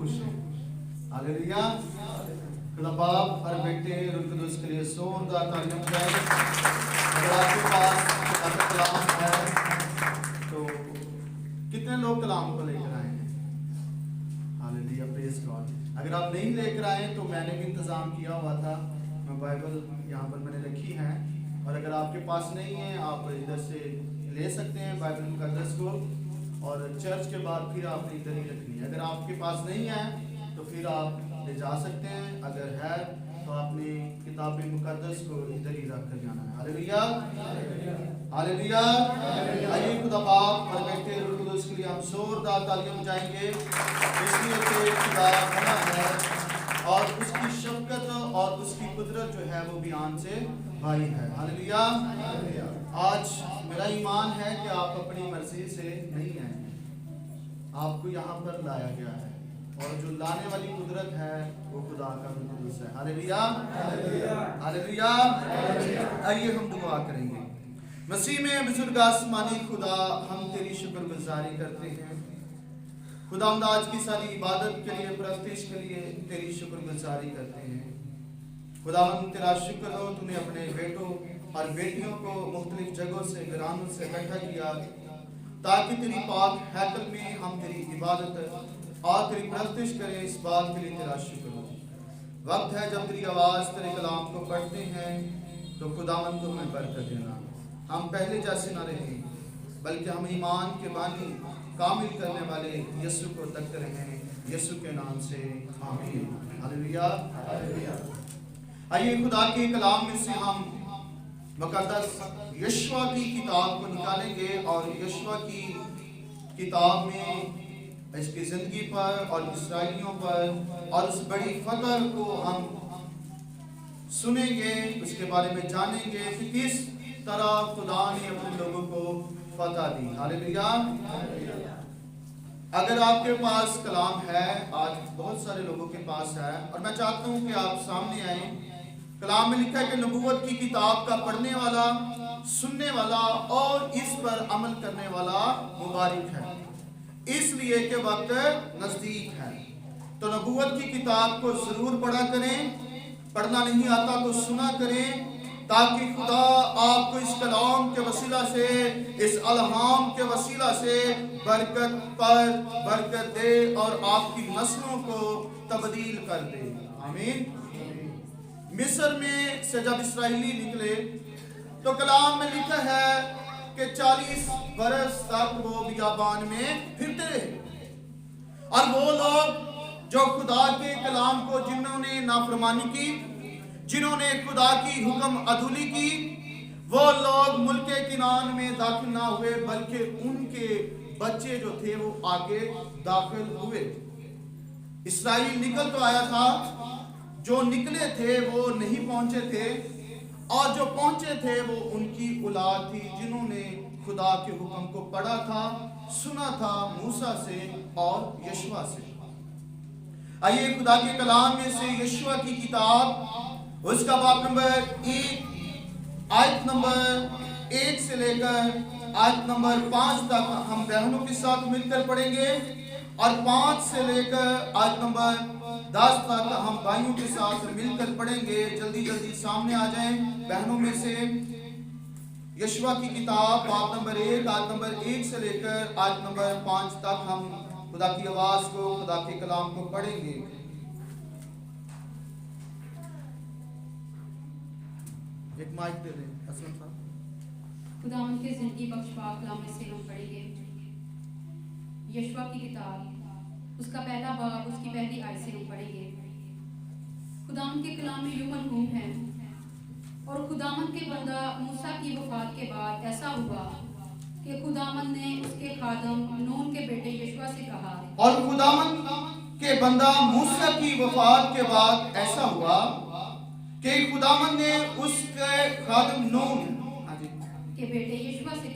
खुश हैं। हालेलुया। खुदा बाप और बेटे रूह कुदूस के लिए जोरदार तालियां बजाएं। अगर आपके पास खुदा का कलाम है तो कितने लोग कलाम को लेकर आए हैं? Hallelujah, praise God. अगर आप नहीं लेकर आए तो मैंने भी इंतजाम किया हुआ था, मैं बाइबल यहाँ पर मैंने रखी है, और अगर आपके पास नहीं है आप इधर से ले सकते हैं बाइबल मुकद्दस को, और चर्च के बाद फिर आपने इधर ही रखनी है। अगर आपके पास नहीं है तो फिर आप ले जा सकते हैं, अगर है तो आपने किताब मुकद्दस को इधर ही रख कर जाना है। Hallelujah, hallelujah. आइए खुदा बाप और बेटे रूह कुदूस के लिए हम जोरदार तालियां बजाएंगे, इसलिए कि खुदा बड़ा है और उसकी शफकत और उसकी कुदरत जो है वो बयान से भाई है। हालेलुया। आज मेरा ईमान है कि आप अपनी मर्जी से नहीं आए, आपको यहाँ पर लाया गया है, और जो लाने वाली कुदरत है वो खुदा का रूह कुदूस है। Hallelujah, hallelujah. आइए हम दुआ करेंगे। मसीह में बुजुर्ग आसमानी खुदा, हम तेरी शुक्रगुजारी करते हैं खुदा, हम आज की सारी इबादत के लिए, प्रस्तिश के लिए तेरी शुक्रगुजारी करते हैं खुदा। हम तेरा शुक्र हो, तूने अपने बेटों और बेटियों को मुख्तलिफ जगहों से, घरानों से इकट्ठा किया ताकि तेरी पाक हैकल में हम तेरी इबादत और तेरी प्रस्तिश करें। इस बात के लिए तेरा शुक्र हो। वक्त है जब तेरी आवाज़ तेरे कलाम को पढ़ते हैं तो खुदावन को हमें बरकत देना, हम पहले जैसे ना रहें बल्कि हम ईमान के बानी कामिल करने वाले यीशु को तकते रहें, यीशु के नाम से आमीन। Hallelujah, hallelujah. आइए खुदा के कलाम में से हम मुकद्दस यशवा की किताब को निकालेंगे, और यशवा की किताब में इसकी ज़िंदगी पर और इसराइलियों पर और उस बड़ी फतह को हम सुनेंगे, उसके बारे में जानेंगे कि किस तरह खुदा ने अपने लोगों को फतह दी। हालेलुया। अगर आपके पास कलाम है, आज बहुत सारे लोगों के पास है, और मैं चाहता हूं कि आप सामने आए। कलाम में लिखा है कि नबूवत की किताब का पढ़ने वाला, सुनने वाला और इस पर अमल करने वाला मुबारक है, इसलिए कि वक्त नजदीक है। तो नबूवत की किताब को जरूर पढ़ा करें, पढ़ना नहीं आता तो सुना करें, ताकि खुदा आपको इस कलाम के वसीला से, इस अलहाम के वसीला से बरकत पर बरकत दे और आपकी नस्लों को तब्दील कर दे। आमीन। मिस्र में से जब इसराइली निकले तो कलाम में लिखा है कि 40 बरस तक वो बियाबान में फिरते रहे, और वो लोग जो खुदा के कलाम को जिन्होंने नाफरमानी की, जिन्होंने खुदा की हुक्म अधूली की, वो लोग मुल्क किनान में दाखिल ना हुए, बल्कि उनके बच्चे जो थे वो आगे दाखिल हुए। इसराइल निकल तो आया था, जो निकले थे वो नहीं पहुंचे थे, और जो पहुंचे थे वो उनकी औलाद थी जिन्होंने खुदा के हुक्म को पढ़ा था, सुना था मूसा से और यशवा से। आइए खुदा के कलाम में से यशवा की किताब, उसका बाब नंबर 1 आयत नंबर 1 से लेकर आयत नंबर 5 तक हम बहनों के साथ मिलकर पढ़ेंगे, और 5 से लेकर आयत नंबर 10 तक हम भाइयों के साथ मिलकर पढ़ेंगे। जल्दी जल्दी सामने आ जाएं बहनों में से। यशवा की किताब बाब नंबर 1 आयत नंबर 1 से लेकर आयत नंबर 5 तक हम खुदा की आवाज को, खुदा के कलाम को पढ़ेंगे। एक माइक दे दें असलम साहब। खुदावंद के जिंदगी बख्श पाक कलाम में से हम पढ़ेंगे यशवा की किताब, उसका पहला बाब, उसकी पहली आयत से हम पढ़ेंगे। खुदावंद के कलाम में यूं मरहूम है, और खुदावंद के बंदा मूसा की वफात के बाद ऐसा हुआ कि खुदावंद ने उसके खादम नून के बेटे यशवा से कहा, और खुदावंद के बंदा मूसा की वफात के बाद ऐसा हुआ कि खुदावंद ने उसके खादम नून के बेटे यशवा से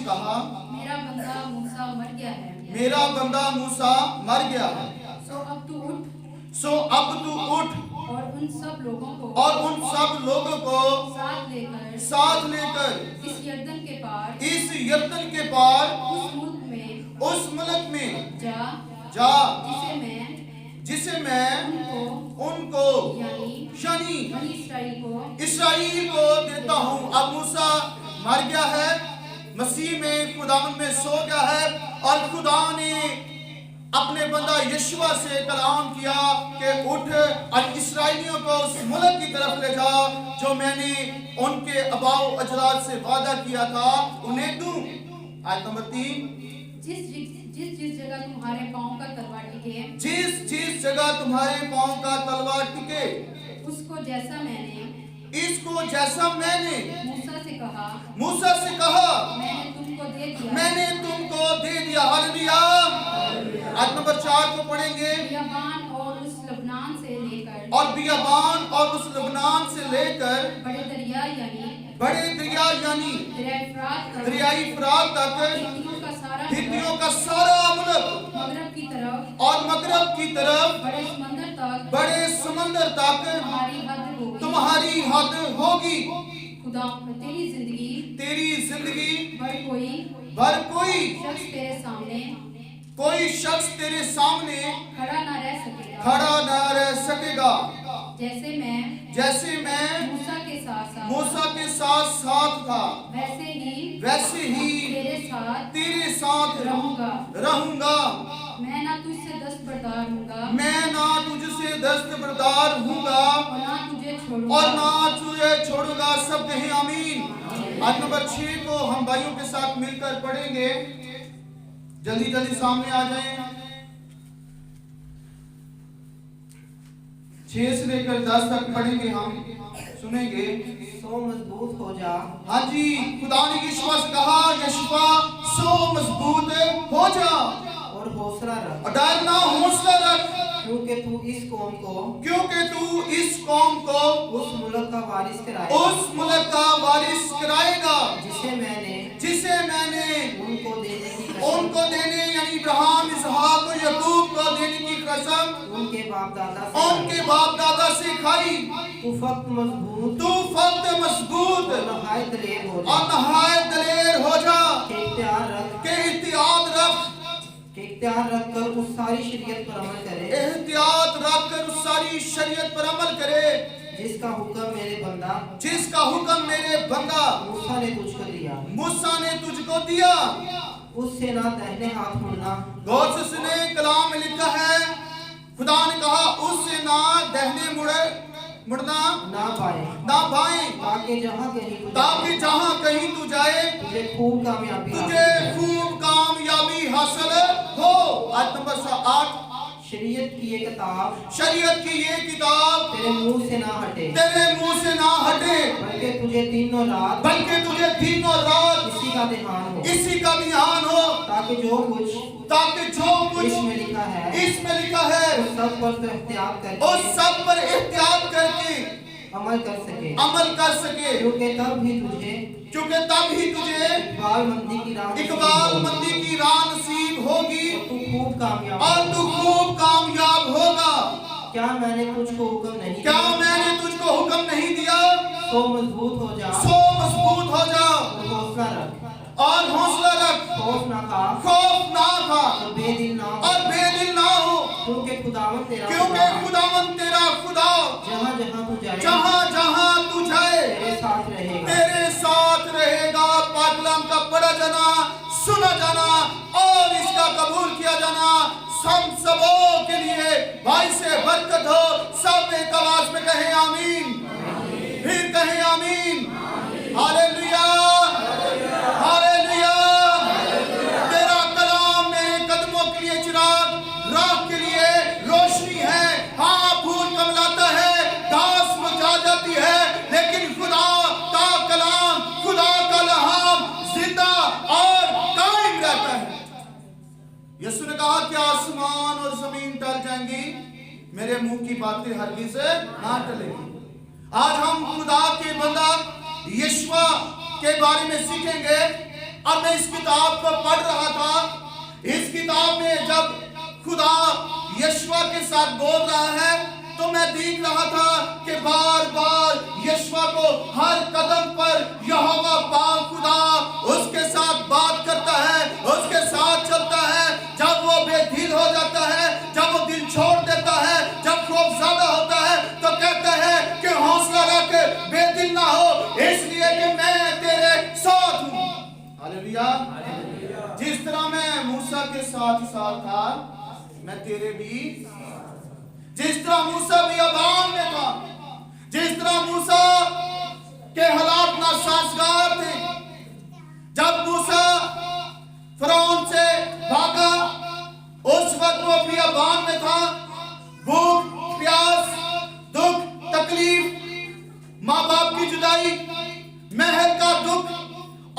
कहा, मेरा बंदा मूसा मर गया है, मेरा बंदा मूसा मर गया है, सो अब तू उठ और उन सब लोगों को साथ लेकर इस यरदन के पार उस मुल्क में उस मुल्क में जा जिसे मैं उनको यानी बनी इस्राएल को देता हूँ। अब मूसा मर गया है, मसीह में खुदावंद में सो गया है, और खुदा ने अपने बंदा यीशुआ से कलाम किया कि उठ और इस्राएलियों को उस मुल्क की तरफ ले जा जो मैंने उनके अबाओ अजदाद से वादा किया था उन्हें दूं। आयत नंबर 3, जिस जगह तुम्हारे पांव का तलवार टिके, जिस जगह तुम्हारे पांव का तलवार टिके, इसको जैसा मैंने मूसा से कहा मैंने तुमको दे दिया। हालेलुया। आयत नंबर 4 को पढ़ेंगे। बियाबान और उस लबनान से लेकर बड़े दरिया यानी दरियाई फरात तक हित्तियों का सारा मुल्क और मगरब की तरफ बड़े समंदर तक तुम्हारी हद होगी। खुदा तेरी जिंदगी भर कोई शख्स तेरे सामने खड़ा न रह सकेगा। जैसे मैं मूसा के साथ था, वैसे ही तेरे साथ रहूंगा। मैं ना तुझसे दस्तबरदार हूँगा और ना तुझे छोड़ूंगा। सब कहें आमीन। आयत नंबर 6 को हम भाइयों के साथ मिलकर पढ़ेंगे। जल्दी सामने आ जाएं। 6 से लेकर 10 तक पढ़ेंगे, हम सुनेंगे। सो मजबूत हो जा। हाँ जी, खुदा ने यीशुआ से कहा, यीशुआ सो मजबूत हो जा और हौसला रख, और डरना हौसला रख, क्योंकि तू इस कौम को उस मुल्क का वारिस कराएगा जिसे मैंने उनको देने यानी इब्राहिम, इसहाक और याकूब को देने की कसम उनके बाप दादा से खाई। तू फक्त मजबूत और नहायत दलेर हो जा के इख्तियार रख कर उस सारी शरीयत पर अमल करे जिसका हुक्म मेरे बंदा मूसा ने तुझको दिया। उससे ना दाहिने हाथ मुड़ना। गौर से सुने, कलाम में लिखा है, खुदा ने कहा उससे ना दाहिने मुड़ना ना बाएं, ताकि जहां कहीं तू जाए तुझे खूब कामयाबी हासिल हो। आयत नंबर 8, शरीयत की ये किताब तेरे मुंह से ना हटे, बल्कि तुझे दिनों रात इसी का ध्यान हो, ताकि जो कुछ इसमें लिखा है उस सब पर एहतियात करके अमल कर सके, क्योंकि तब ही तुझे इकबालमंदी की राह नसीब होगी और तू खूब कामयाब होगा। क्या मैंने तुझको हुक्म नहीं दिया? सो मजबूत हो जा और हौसला रख, खौफ ना खा और बेदिल ना हो, क्योंकि खुदावंद तेरा खुदा जहां तू जाए तेरे साथ रहेगा। पाकलाम का पढ़ा जाना, सुना जाना और इसका कबूल किया जाना सबों के लिए भाई से बरकत हो। सब एक आवाज में कहें आमीन, फिर कहें आमीन। Hallelujah, hallelujah. तेरा कलाम मेरे कदमों के लिए चिराग, राह के लिए रोशनी है। हाँ, फूल कमलाता है, घास मुरझा जाती है, लेकिन खुदा का कलाम, खुदा का लहाम जिंदा और कायम रहता है। यीशु ने कहा कि आसमान और जमीन टल जाएंगी, मेरे मुंह की बातें हरगिज़ ना टलेंगी। आज हम खुदा के बंदा यीशुआ के बारे में सीखेंगे। और मैं इस किताब को पढ़ रहा था। इस किताब में जब खुदा यीशुआ के साथ बोल रहा है तो मैं देख रहा था कि बार बार यीशुआ को हर कदम पर यहोवा पाक खुदा उसके साथ बात करता है, उसके साथ चलता है। जब वो बेदिल हो जाता है, जब वो दिल छोड़ देता है, जब खौफ ज़्यादा होता है, तो कहता है कि हौसला रख, बेदिल ना हो, इसलिए कि मैं तेरे साथ हूँ। हालेलुया। जिस तरह मैं मूसा के साथ था, मैं तेरे भी, जिस तरह मूसा बियाबान में था, जिस तरह मूसा के हालात नासाजगार थे, जब मूसा फिरौन से भागा, उस वक्त वो बियाबान में था, भूख प्यास दुख तकलीफ, माँ बाप की जुदाई, महल का दुख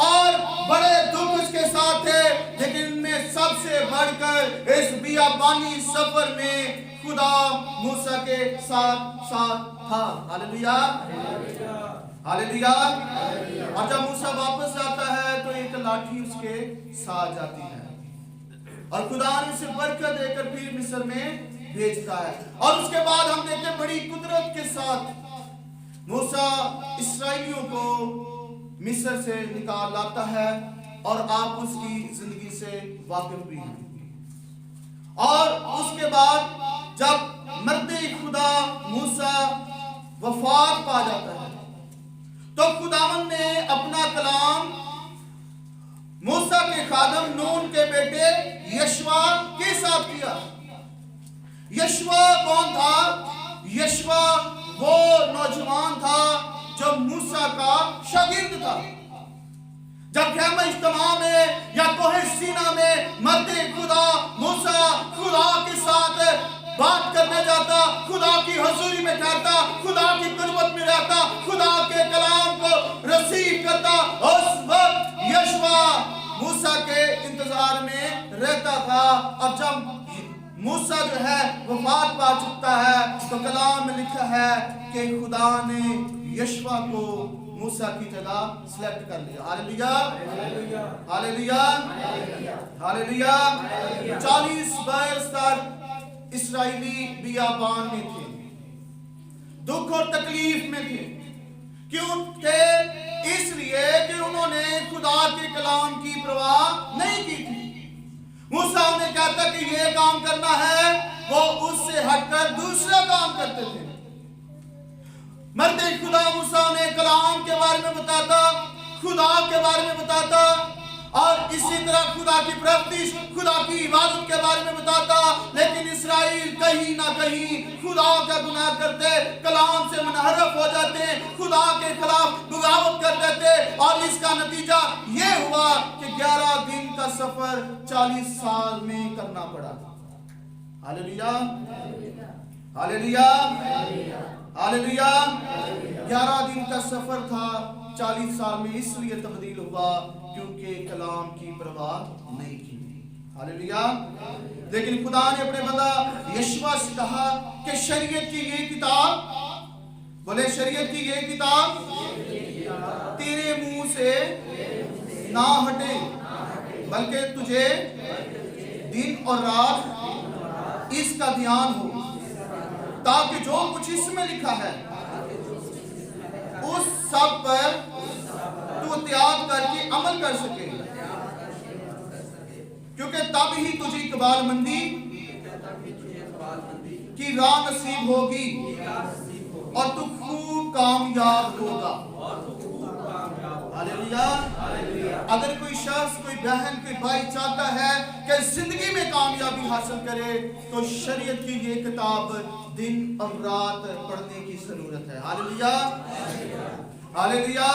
और बड़े दुख उसके साथ थे, लेकिन इनमें सबसे बढ़कर इस बियाबानी सफर में खुदा मूसा के साथ था। Hallelujah, hallelujah. और जब मूसा वापस आता है तो एक लाठी उसके साथ जाती है और खुदा ने उसे बरकत देकर फिर मिस्र में भेजता है। और उसके बाद हम देखते हैं बड़ी कुदरत के साथ मूसा इस्राएलियों को मिस्र से निकाल लाता है और आप उसकी जिंदगी से वाकिफ भी हैं। और उसके बाद जब मर्दे खुदा मूसा वफात पा जाता है तो खुदावन ने अपना कलाम मूसा के खादम नून के बेटे यशवा के साथ किया। यशवा कौन था? यशवा वो नौजवान था जो मूसा का शागिर्द था। जब खैमा इज्तिमा में या कोहे सीना में मर्दे खुदा मूसा खुदा के साथ बात करने जाता, खुदा की हजूरी में ठहरता, खुदा की कुर्बत में रहता, खुदा के कलाम को रिसीव करता, उस वक्त यशवा मूसा के इंतजार में रहता था। और जब मूसा जो है वफात पा चुका है तो कलाम में लिखा है कि खुदा ने यशवा को मूसा की जगह सिलेक्ट कर लिया। Hallelujah, hallelujah, hallelujah. 40 बरस तक इस्राएली बियाबान में थे, दुख और तकलीफ में थे। क्यों थे? इसलिए कि उन्होंने खुदा के कलाम की परवाह नहीं की थी। मूसा ने कहता कि ये काम करना है, वो उससे हटकर दूसरा काम करते थे। मर्दे खुदा मूसा ने कलाम के बारे में बताता, खुदा के बारे में बताता और इसी तरह खुदा की प्रैक्टिस, खुदा की इबादत के बारे में बताता। लेकिन इस्राएल कहीं ना कहीं खुदा का गुनाह करते, कलाम से मुनहरफ हो जाते, खुदा के खिलाफ बगावत कर देते और इसका नतीजा ये हुआ कि 11 दिन का सफर 40 साल में करना पड़ा। Hallelujah, hallelujah, hallelujah. 11 दिन का सफर था, 40 साल में इसलिए तब्दील हुआ क्योंकि कलाम की परवाह नहीं की। हालेलुया। लेकिन खुदा ने अपने बंदा यशवा से कहा कि शरीयत की ये किताब, बोले शरीयत की ये किताब तेरे मुंह से ना हटे, बल्कि तुझे दिन और रात इसका ध्यान हो, ताकि जो कुछ इसमें लिखा है उस सब पर तू त्याग करके अमल कर सके, क्योंकि तब ही तुझे इकबालमंदी की राह नसीब होगी और तू खूब कामयाब होगा। हालेलुया। अगर कोई शख्स, कोई बहन, कोई भाई चाहता है कि जिंदगी में कामयाबी हासिल करे तो शरीयत की ये किताब दिन और रात पढ़ने की जरूरत है। Hallelujah, hallelujah.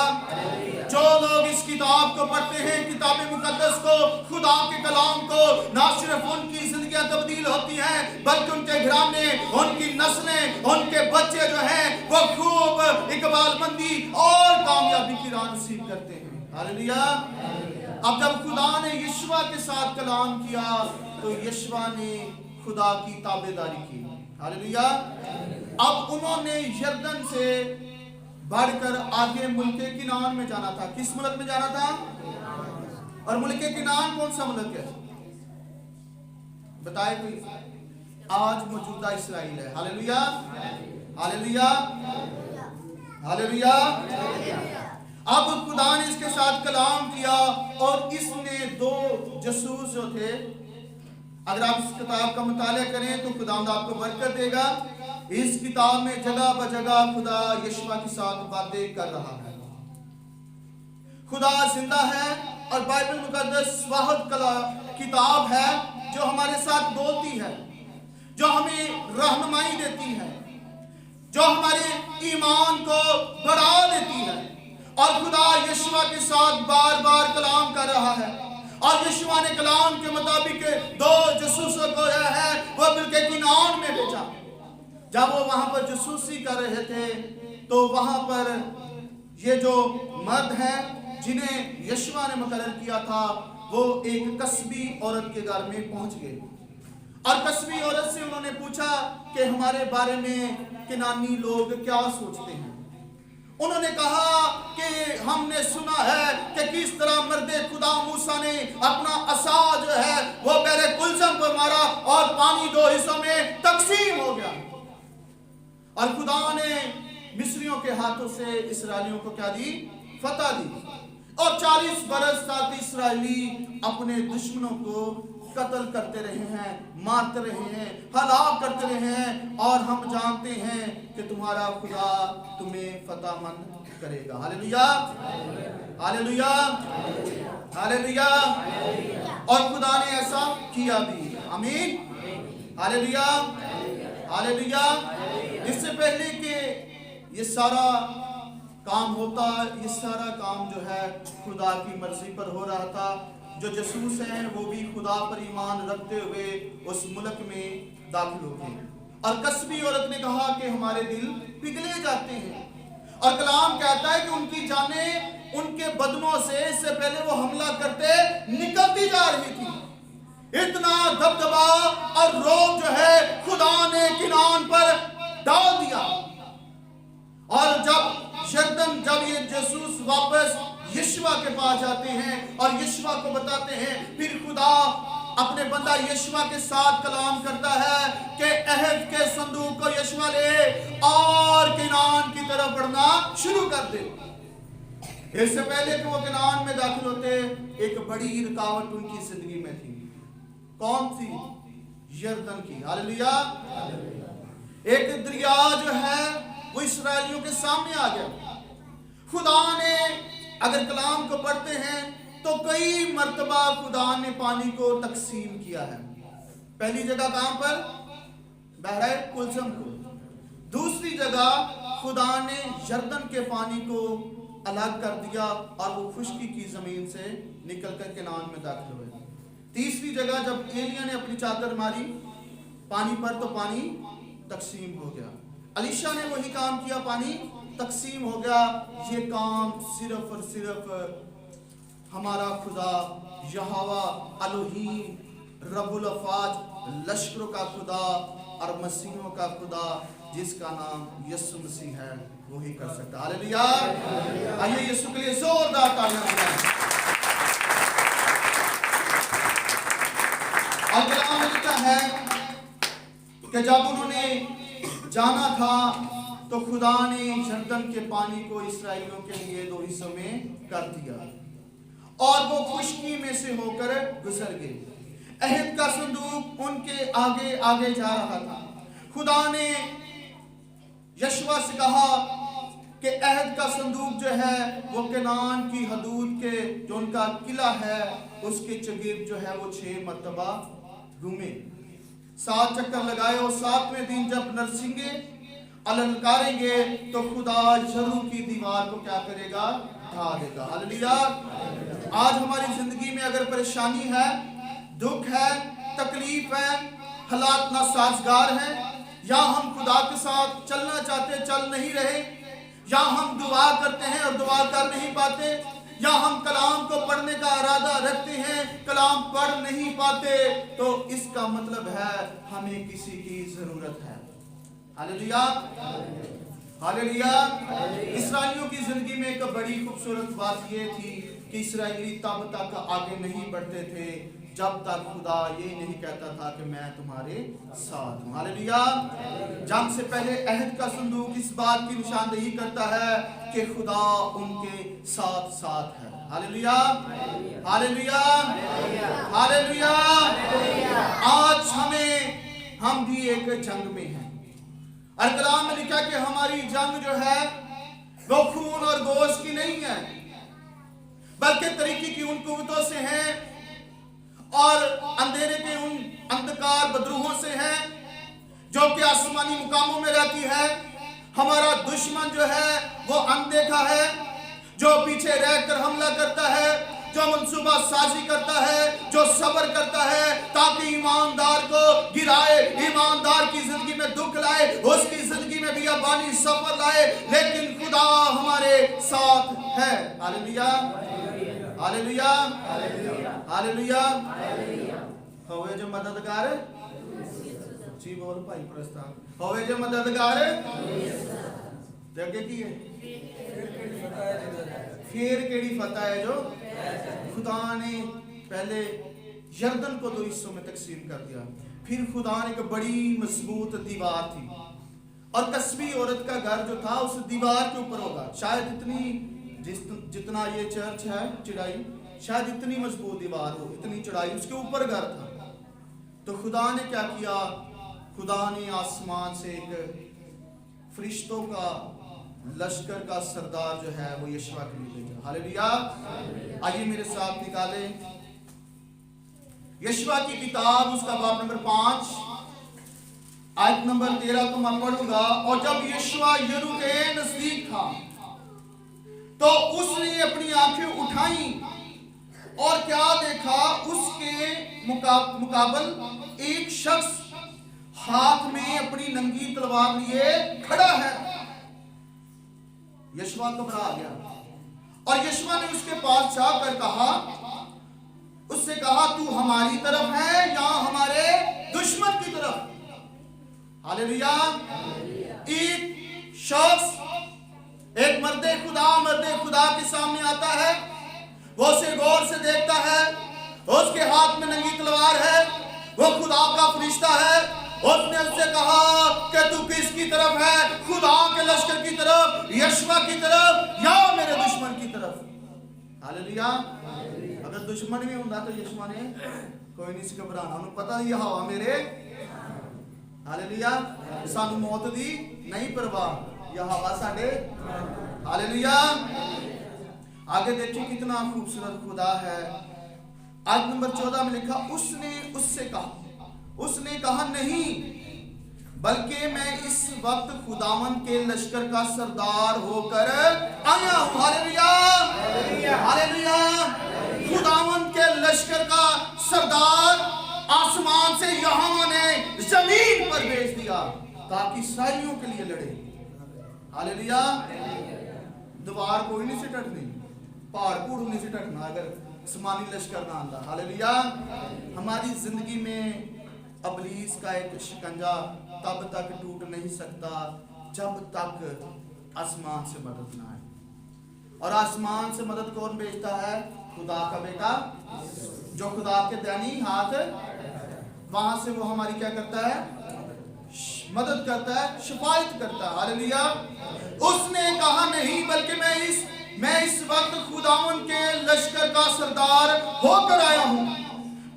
जो लोग इस किताब को पढ़ते हैं, किताब मुकद्दस को, खुदा के कलाम को, ना सिर्फ उनकी जिंदगियां तब्दील होती हैं बल्कि उनके घराने, उनकी नस्लें, उनके बच्चे जो हैं वो खूब इकबालमंदी और कामयाबी की राह नसीब करते हैं। हालेलुया। अब जब खुदा ने यशवा के साथ कलाम किया तो यशवा ने खुदा की ताबेदारी की। हालेलुया। अब उन्होंने यरदन से बढ़कर आगे मुल्के किनान में जाना था। किस मुल्क में जाना था? और मुल्के किनान कौन सा मुल्क है? बताए कोई? आज मौजूदा इस्राएल है। Hallelujah, hallelujah, hallelujah. अब खुदा ने इसके साथ कलाम किया और इसने 2 जासूस जो थे अगर आप इस किताब का मुताला करें तो खुदावंद आपको बरकत देगा। इस किताब में जगह ब जगह खुदा यशवा के साथ बातें कर रहा है। खुदा जिंदा है और बाइबल मुकद्दस वाहिद किताब है जो हमारे साथ बोलती है, जो हमें रहनुमाई देती है, जो हमारे ईमान को बढ़ा देती है। और खुदा यशवा के साथ बार बार कलाम कर रहा है और यशवा ने कलाम के मुताबिक 2 जसूसों को है वो बिल्के किनान में भेजा। जब वो वहां पर जसूसी कर रहे थे तो वहां पर ये जो मर्द हैं जिन्हें यशवा ने मुकर्रर किया था वो एक कस्बी औरत के घर में पहुंच गए और कस्बी औरत से उन्होंने पूछा कि हमारे बारे में किनानी लोग क्या सोचते हैं। उन्होंने कहा कि हमने सुना है कि किस तरह मर्दे खुदा मूसा ने अपना असा जो है वो बहरे कुलसम पर मारा और पानी 2 हिस्सों में तकसीम हो गया और खुदा ने मिस्रियों के हाथों से इस्राएलियों को क्या दी? फतह दी। और 40 बरस तक इस्राएली अपने दुश्मनों को कत्ल करते रहे हैं, मारते रहे हैं, हलाक करते रहे हैं और हम जानते हैं कि तुम्हारा खुदा तुम्हें फतहमंद करेगा। Hallelujah, hallelujah, hallelujah. और खुदा ने ऐसा किया भी। आमीन, हालेलुया, हालेलुया। इससे पहले कि ये सारा काम होता, ये सारा काम जो है खुदा की मर्जी पर हो रहा था। जो जसूस हैं वो भी खुदा पर ईमान रखते हुए उस मुल्क में दाखिल हो गए और कस्बी औरत ने कहा कि हमारे दिल पिघले जाते हैं और कलाम कहता है कि उनकी जानें उनके बदनों से इससे पहले वो हमला करते निकलती जा रही थी। इतना दबदबा और रोब जो है खुदा ने किनान पर डाल दिया। और जब ये जसूस वापस यशवा के पास जाते हैं और यशवा को बताते हैं, फिर खुदा अपने बंदा यशवा के साथ कलाम करता है कि अहद के संदूक को यशवा ले और किनान की तरफ बढ़ना शुरू कर दे। इससे पहले कि वो किनान में दाखिल होते एक बड़ी रुकावट उनकी जिंदगी में थी। कौन सी? यरदन की। हालेलुया। एक दरिया जो है वो इस्राएलियों के सामने आ गया। खुदा ने अगर कलाम को पढ़ते हैं तो कई मर्तबा खुदा ने पानी को तकसीम किया है। पहली जगह कहां पर? बहरे कुलसम को। दूसरी जगह खुदा ने यरदन के पानी को अलग कर दिया और वो खुश्की की जमीन से निकलकर किनान में दाखिल हुए। तीसरी जगह जब एलिया ने अपनी चादर मारी पानी पर तो पानी तकसीम हो गया। अलीशा ने वही काम किया, पानी तकसीम हो गया। ये काम सिर्फ और सिर्फ हमारा खुदा यहोवा एलोहीम रब्बुल अफवाज लश्करों का खुदा और मसीहों का खुदा जिसका नाम यीशु मसीह है वही कर सकता है। हालेलुया। आइए यीशु के लिए जोरदार तालियां बजाएं। और कलाम में लिखा है कि जब उन्होंने जाना था तो खुदा ने यरदन के पानी को इस्राएलियों के लिए 2 हिस्सों में कर दिया और वो खुश्की में से होकर गुजर गए। अहद का संदूक उनके आगे आगे जा रहा था। खुदा ने यशवा से कहा कि अहद का संदूक जो है वो कनान की हदूद के जो उनका किला है उसके चगिर्द जो है वो 6 मरतबा घूमे, 7 चक्कर लगाए और 7वें दिन जब नरसिंगे अलंकारेंगे तो खुदा यरू की दीवार को क्या करेगा? ढा देगा। हालेलुया। आज हमारी जिंदगी में अगर परेशानी है, दुख है, तकलीफ है, हालात नासाजगार हैं, या हम खुदा के साथ चलना चाहते चल नहीं रहे, या हम दुआ करते हैं और दुआ कर नहीं पाते, या हम कलाम को पढ़ने का इरादा रखते हैं कलाम पढ़ नहीं पाते, तो इसका मतलब है हमें किसी की जरूरत है। Hallelujah, hallelujah. इस्राएलियों की जिंदगी में एक बड़ी खूबसूरत बात ये थी कि इस्राएली तब तक आगे नहीं बढ़ते थे जब तक खुदा ये नहीं कहता था कि मैं तुम्हारे साथ हूं। हालेलुया। जंग से पहले अहद का संदूक इस बात की निशानदेही करता है कि खुदा उनके साथ साथ है। Hallelujah, hallelujah, hallelujah. आज हम भी एक जंग में हैं और कलाम में लिखा कि हमारी जंग जो है वो खून और गोश्त की नहीं है, बल्कि तरीके की उन कुव्वतों से है और अंधेरे के उन अंधकार बदरूहों से है जो कि आसमानी मुकामों में रहती है। हमारा दुश्मन जो है वो अनदेखा है, जो पीछे रहकर हमला करता है, जो मंसूबा साजी करता है, जो सब्र करता है ताकि ईमानदार को गिराए, ईमानदार की जिंदगी में दुख लाए, उसकी जिंदगी में बियाबानी सफर लाए, लेकिन खुदा हमारे साथ है। Hallelujah, hallelujah, hallelujah. होवे जो मददगार, जी बोल भाई प्रस्ताव, होवे जो मददगार जगे की है फिर केड़ी फतह है जो खुदा ने पहले यरदन को 2 हिस्सों में तकसीम कर दिया। फिर खुदा ने एक बड़ी मजबूत दीवार थी और कस्बी औरत का घर जो था उस दीवार के ऊपर होगा, शायद इतनी जितना ये चर्च है चढ़ाई, शायद इतनी मजबूत दीवार हो, इतनी चढ़ाई, उसके ऊपर घर था। तो खुदा ने क्या किया, खुदा ने आसमान से एक फरिश्तों का लश्कर का सरदार जो है वो यशवा के लिए भेजा। हालेलुया। आइए मेरे साथ निकालें यशवा की किताब, उसका बाब नंबर 5 आयत नंबर 13 को मैं पढ़ूंगा। और जब यशवा यरीहो के नजदीक था तो उसने अपनी आंखें उठाई और क्या देखा, उसके मुकाबल एक शख्स हाथ में अपनी नंगी तलवार लिए खड़ा है। यशवा घबरा गया और यशवा ने उसके पास जाकर कहा, उससे कहा तू हमारी तरफ है या हमारे दुश्मन की तरफ। हालेलुया। एक शख्स, एक मर्दे खुदा के सामने आता है, वो उसे गौर से देखता है, उसके हाथ में नंगी तलवार है, वो खुदा का फरिश्ता है। उसने उससे कहा कि तू किसकी तरफ है, खुदा के लश्कर की तरफ, यशवा की तरफ या मेरे दुश्मन की तरफ। हालेलुया। अगर दुश्मन भी होता तो यशवा ने कोई नहीं सी घबराना, उन्हें पता नहीं हवा मेरे, हालेलुया, सानू मौत दी नहीं परवाह, यह हवा साडे। हालेलुया। आगे देखिए कितना खूबसूरत खुदा है। आयत नंबर 14 में लिखा, उसने कहा नहीं, बल्कि मैं इस वक्त खुदावन के लश्कर का सरदार होकर आया हूं। Hallelujah, hallelujah. खुदावन के लश्कर का सरदार आसमान से यहोवा ने जमीन पर भेज दिया ताकि इस्राएलियों के लिए लड़े। हालेलुया। दीवार कोई नहीं से टटनी, पहाड़ कूड़ नहीं से टटना अगर आसमानी लश्कर ना आंदा। हालेलुया। हमारी जिंदगी में अबलीस का एक शिकंजा तब तक टूट नहीं सकता जब तक आसमान से मदद ना आए। और आसमान से मदद कौन भेजता है? खुदा का बेटा, जो खुदा के दानी हाथ, वहां से वो हमारी क्या करता है? मदद करता है, शिफायत करता है। हालेलुया। उसने कहा नहीं, बल्कि मैं इस वक्त खुदावन के लश्कर का सरदार होकर आया हूं।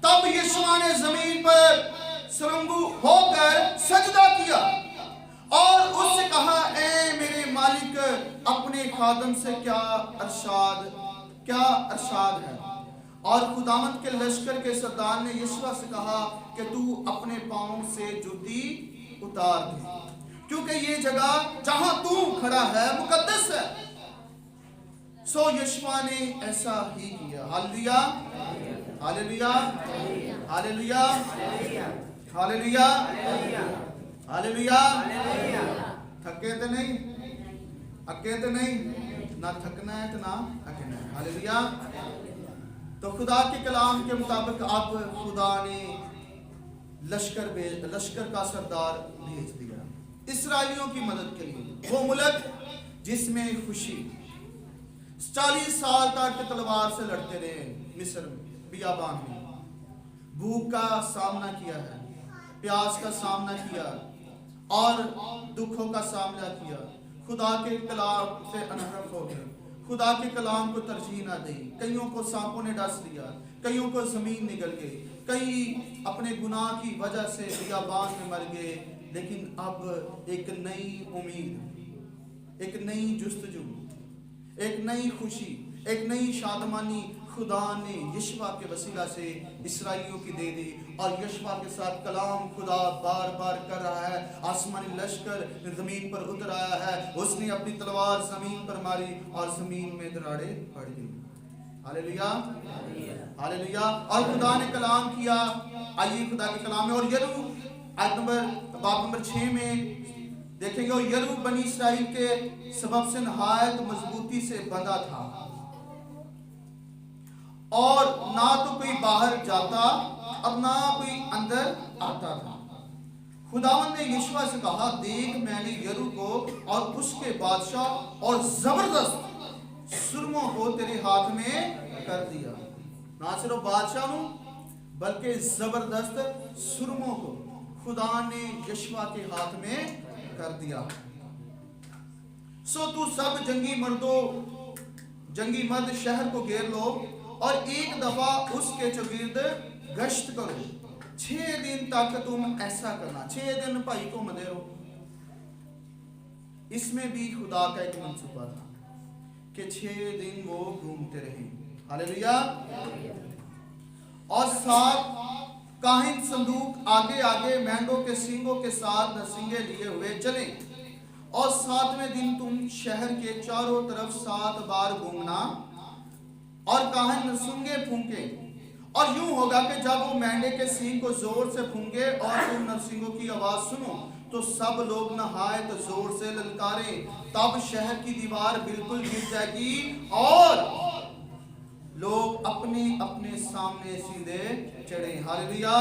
तब यीशु ने जमीन पर सरंगू होकर सजदा किया और उससे कहा, ए मेरे मालिक, अपने खादम से क्या अरशाद है। और खुदावंद के लश्कर के सरदार ने यीशु से कहा कि तू अपने पांव से जूती उतार दे, क्योंकि ये जगह जहां तू खड़ा है मुकद्दस है। सो यीशु ने ऐसा ही किया। Hallelujah, hallelujah, hallelujah, hallelujah, hallelujah. थके तो नहीं, अके तो नहीं, ना थकना है तो ना अकेना है। हालेलुया। तो खुदा के कलाम के मुताबिक अब खुदा ने लश्कर का सरदार भेज दिया इस्राएलियों की मदद के लिए। वो मुल्क जिसमें खुशी 40 साल तक तलवार से लड़ते रहे, मिस्र में, बियाबान में, भूख का सामना किया है, प्यास का सामना किया और दुखों का सामना किया, खुदा के कलाम से अनहरफ हो गए, खुदा के कलाम को तरजीह ना दी। कईयों को सांपों ने डस लिया, कईयों को जमीन निगल गई, कई अपने गुनाह की वजह से बियाबान में मर गए। लेकिन अब एक नई उम्मीद, एक नई जुस्तजू, एक नई खुशी, एक नई शादमानी खुदा ने यशवा के वसीला से इसराइलियों की दे दी। और यशवा के साथ कलाम खुदा बार बार कर रहा है। आसमानी लश्कर जमीन पर उतर आया है, उसने अपनी तलवार जमीन पर मारी और जमीन में दरारें पड़ गई। Hallelujah, hallelujah. और खुदा ने कलाम किया। आइए खुदा के कलाम में, और यरू आयत नंबर बाब नंबर 6 में देखेंगे, और यरू बनी इसराइल के सबब से नहायत मजबूती से बंधा था, और ना तो कोई बाहर जाता और ना कोई अंदर आता था। खुदावन ने यशवा से कहा, देख मैंने यरू को और उसके बादशाह और जबरदस्त सुरमों को तेरे हाथ में कर दिया। ना सिर्फ बादशाह बल्कि जबरदस्त सुरमों को खुदा ने यशवा के हाथ में कर दिया। सो तू सब जंगी मर्द शहर को घेर लो और एक दफा उसके चौगिर्द गश्त करो। 6 दिन तक तुम ऐसा करना। 6 दिन भाई को मदे रहो। इसमें भी खुदा का एक मंसूबा था कि 6 दिन वो घूमते रहे। हालेलुया। और 7 काहिन संदूक आगे आगे मेंढों के सींगों के साथ नरसिंगे लिए हुए चले, और 7वें दिन तुम शहर के चारों तरफ 7 बार घूमना, और काहिन नरसिंगे फूंके। और यूं होगा कि जब वो मेंढे के सींग को जोर से फूंके और तुम नरसिंगों की आवाज सुनो, तो सब लोग नहायत जोर से ललकारे। तब शहर की दीवार बिल्कुल गिर जाएगी और लोग अपने अपने सामने सीधे चढ़े। Hallelujah,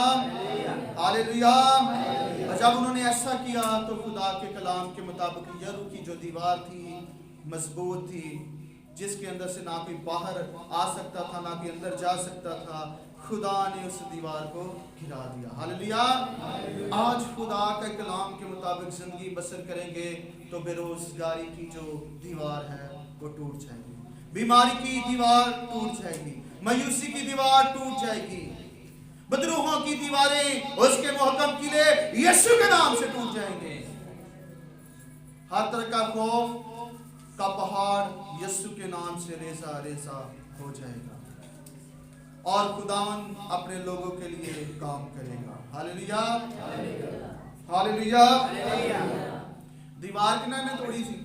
hallelujah. और जब उन्होंने ऐसा किया तो खुदा के कलाम के मुताबिक यरू की जो दीवार थी मजबूत थी, जिसके अंदर से ना कोई बाहर आ सकता था ना कोई अंदर जा सकता था। खुदा ने उस दीवार को गिरा दिया। हालेलुया। आज खुदा के कलाम के मुताबिक जिंदगी बसर करेंगे तो बेरोजगारी की जो दीवार है वो टूट जाएगी, बीमारी की दीवार टूट जाएगी, मायूसी की दीवार टूट जाएगी, बदरूहों की दीवारें, उसके मोहकम किले यीशु के नाम से टूट जाएंगे। हर तरह का खौफ का पहाड़ यीशु के नाम से रेजा रेजा हो जाएगा, और खुदावन अपने लोगों के लिए काम करेगा। Hallelujah, hallelujah. दीवार किन्होंने तोड़ी थी?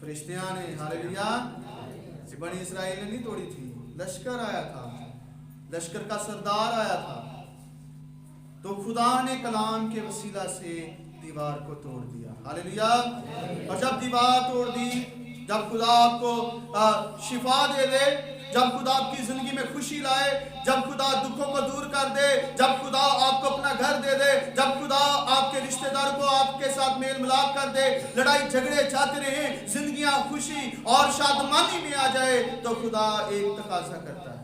फरिश्तियां ने। हालेलुया। बनी इसराइल ने नहीं तोड़ी थी, लश्कर आया था, लश्कर का सरदार आया था। तो खुदा ने कलाम के वसीला से दीवार को तोड़ दिया। हालेलुया। और जब दीवार तोड़ दी, जब खुदा आपको शिफा दे दे, जब खुदा आपकी जिंदगी में खुशी लाए, जब खुदा दुखों को दूर कर दे, जब खुदा आपको अपना घर दे दे, जब खुदा आपके रिश्तेदार को आपके साथ मेल मिलाप कर दे, लड़ाई झगड़े जाते रहे, जिंदगियां खुशी और शादमानी में आ जाए, तो खुदा एक तकाजा करता है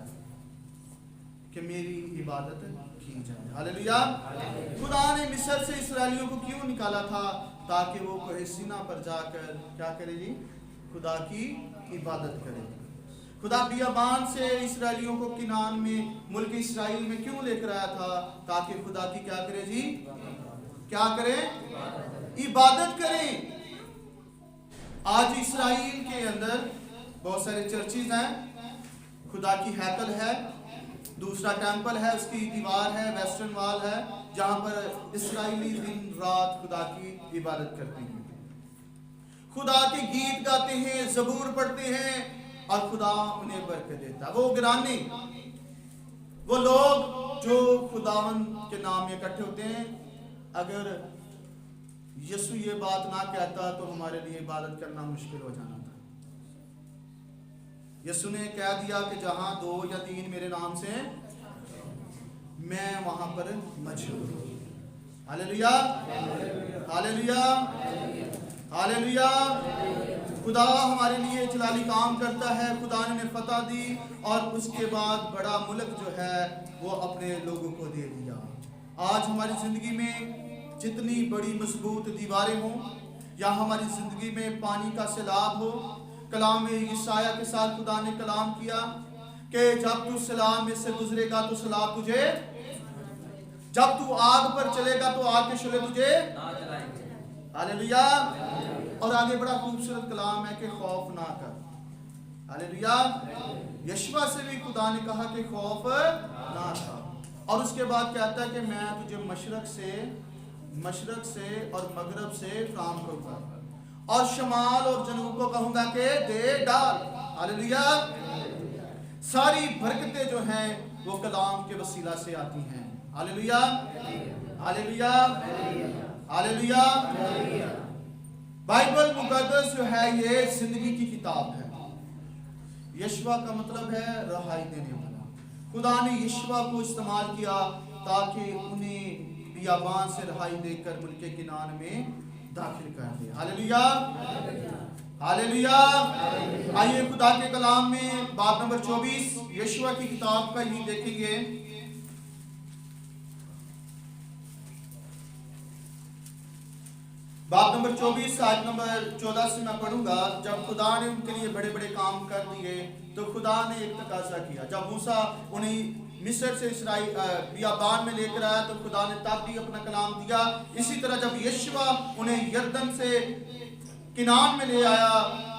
कि मेरी इबादत की जाए। हालेलुया। खुदा ने मिस्र से इसराइलियों को क्यों निकाला था? ताकि वो कोहे सीना पर जाकर क्या करे जी? खुदा की इबादत करे। खुदा बियाबान से इसराइलियों को किनान में, मुल्क इसराइल में क्यों लेकर आया था? ताकि खुदा की क्या करे जी? क्या करे? इबादत करें। आज इसराइल के अंदर बहुत सारे चर्चेज हैं, खुदा की हैकल है, दूसरा टेंपल है, उसकी दीवार है, वेस्टर्न वॉल है, जहां पर इसराइली दिन रात खुदा की इबादत करते हैं, खुदा के गीत गाते हैं, ज़बूर पढ़ते हैं, और खुदा उन्हें बरकत देता है। वो गिराने, वो लोग जो खुदावन के नाम में इकट्ठे होते हैं, अगर यीशु ये बात ना कहता तो हमारे लिए इबादत करना मुश्किल हो जाना था। यीशु ने कह दिया कि जहां 2 या 3 मेरे नाम से, मैं वहां पर मौजूद हूं। Hallelujah, hallelujah, hallelujah. खुदा हमारे लिए जलाली काम करता है। खुदा ने फतह दी और उसके बाद बड़ा मुल्क जो है वो अपने लोगों को दे दिया। आज हमारी जिंदगी में जितनी बड़ी मजबूत दीवारें हों या हमारी जिंदगी में पानी का सैलाब हो। कलाम में यशायाह के साथ खुदा ने कलाम किया कि जब तू सैलाब में से गुजरेगा तो सैलाब तुझे, जब तू आग पर चलेगा तो आग के शोले तुझे हालेलुया। और आगे बड़ा खूबसूरत कलाम है कि खौफ ना कर। हालेलुया। यशवा से भी खुदा ने कहा कि खौफ ना कर। और उसके बाद कहता है कि मैं तुझे मशरक से और मगरब से काम करूंगा और शमाल और जनूब को कहूंगा कि दे डाल। हालेलुया। सारी बरकतें जो हैं वो कलाम के वसीला से आती हैं। Hallelujah, hallelujah, hallelujah. बाइबल मुकद्दस जो है ये जिंदगी की किताब है। यशवा का मतलब है रहाई देने वाला। खुदा ने यशवा को इस्तेमाल किया ताकि उन्हें बियाबान से रहाई देकर मुल्क किनान में दाखिल कर दे। Hallelujah, hallelujah. आइए खुदा के कलाम में बाब नंबर 24 यशवा की किताब का ही देखेंगे। बाब नंबर 24 आयत नंबर 14 से मैं पढ़ूंगा। जब खुदा ने उनके लिए बड़े बड़े काम कर दिए तो खुदा ने एक तकाजा किया। जब मूसा उन्हें मिस्र से इसराइल बियाबान में लेकर आया तो खुदा ने तब भी अपना कलाम दिया। इसी तरह जब यशवा उन्हें यरदन से किनान में ले आया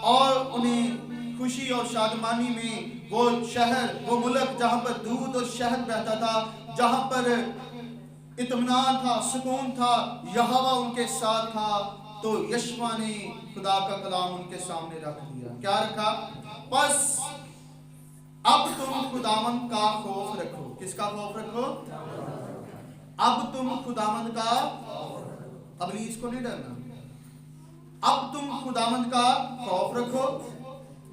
और उन्हें खुशी और शादमानी में वो शहर, वो मुल्क जहां पर दूध और शहद बहता था, जहां पर इत्मीनान था, सुकून था, यहोवा उनके साथ था, तो यशवा ने खुदा का कलाम उनके सामने रख दिया। क्या रखा? बस अब तुम खुदावंद का खौफ रखो। किसका खौफ रखो? अब तुम खुदावंद का, इब्लीस को नहीं डरना। अब तुम खुदावंद का खौफ रखो,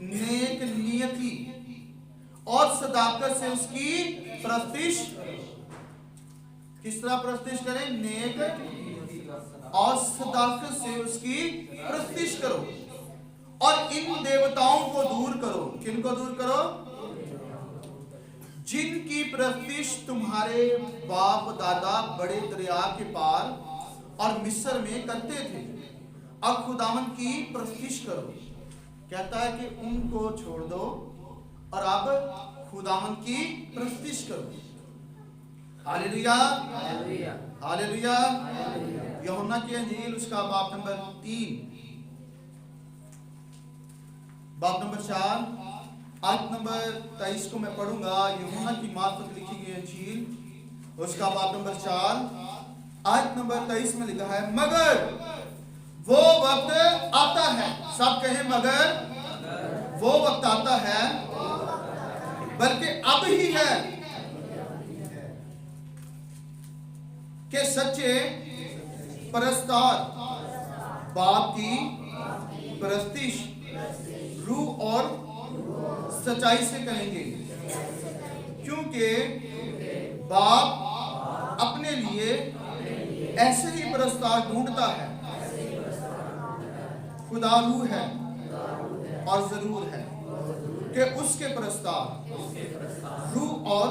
नेक नियति और सदाकत से उसकी प्रस्तिश। किस तरह प्रस्तिश करें? नेक और सदाकत से उसकी प्रस्तिश करो और इन देवताओं को दूर करो। किनको दूर करो? जिनकी प्रस्तिश तुम्हारे बाप दादा बड़े दरिया के पार और मिस्र में करते थे। अब खुदावन की प्रस्तिश करो। कहता है कि उनको छोड़ दो और अब खुदावन की प्रस्तिश करो। Hallelujah, hallelujah. यूहन्ना की इंजील उसका बाब नंबर 3 बाब नंबर 4 आयत नंबर 23 को मैं पढ़ूंगा। यूहन्ना की मार्फत लिखी गई इंजील उसका बाब नंबर 4 आयत नंबर 23 में लिखा है, मगर वो वक्त आता है। सब कहें मगर वो वक्त आता है, बल्कि अब ही है कि सच्चे परस्तार बाप की परस्तिश रूह और सच्चाई से करेंगे, क्योंकि बाप अपने लिए ऐसे ही परस्तार ढूंढता है। खुदा रूह है और जरूर है कि उसके परस्तार रूह और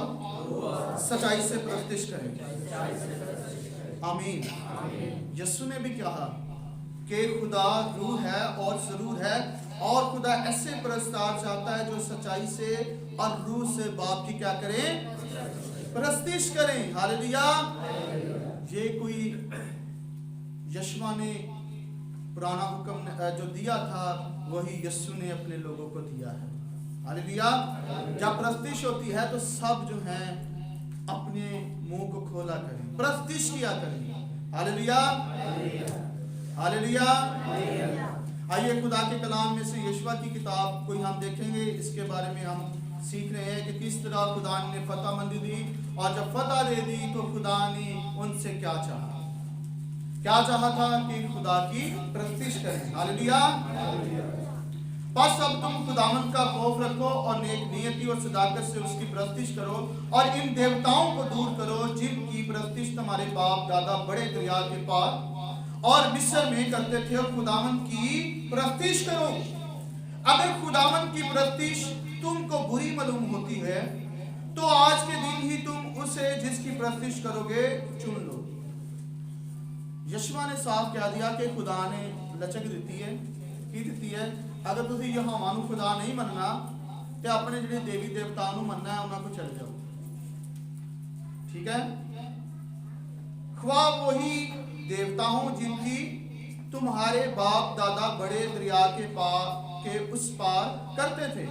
सच्चाई से परस्तिश करेंगे। आमीन। यीशु ने भी कहा कि खुदा रूह है और जरूर है, और खुदा ऐसे परस्तार चाहता है जो सच्चाई से और रूह से बाप की क्या करें? परस्तिश करें। हालेलुया। ये कोई यशवा ने पुराना हुक्म जो दिया था वही यीशु ने अपने लोगों को दिया है। हालेलुया। जब परस्तिश होती है तो सब जो हैं अपने मुंह को खोला करें, प्रस्तिश किया करें। Hallelujah, hallelujah. आइए खुदा के कलाम में से यशवा की किताब को हम देखेंगे। इसके बारे में हम सीख रहे हैं कि किस तरह खुदा ने फतह मंदी दी, और जब फतह दे दी तो खुदा ने उनसे क्या चाहा था कि खुदा की प्रस्तिश करें। हालेलुया। बस अब तुम खुदावंद का खौफ रखो और नेक नियति और सदाकत से उसकी प्रस्तिश करो और इन देवताओं को दूर करो जिनकी प्रस्तिश तुम्हारे बाप दादा बड़े दरिया के पार और मिस्र में करते थे, और खुदावंद की प्रस्तिश करो। अगर खुदावंद की प्रस्तिश तुमको बुरी मालूम होती है तो आज के दिन ही तुम उसे जिसकी प्रस्तिश करोगे चुन लो। यशवा ने साफ कह दिया कि खुदा ने लचक दी है की दी है अगर तुम यहोवा नूं खुदा नहीं मनना तो अपने जिहड़े देवी देवताओं नूं मनना है उन्हां को चले जाओ। ठीक है, ख्वाह वही देवता हूं जिनकी तुम्हारे बाप दादा बड़े दरिया के उस पार करते थे,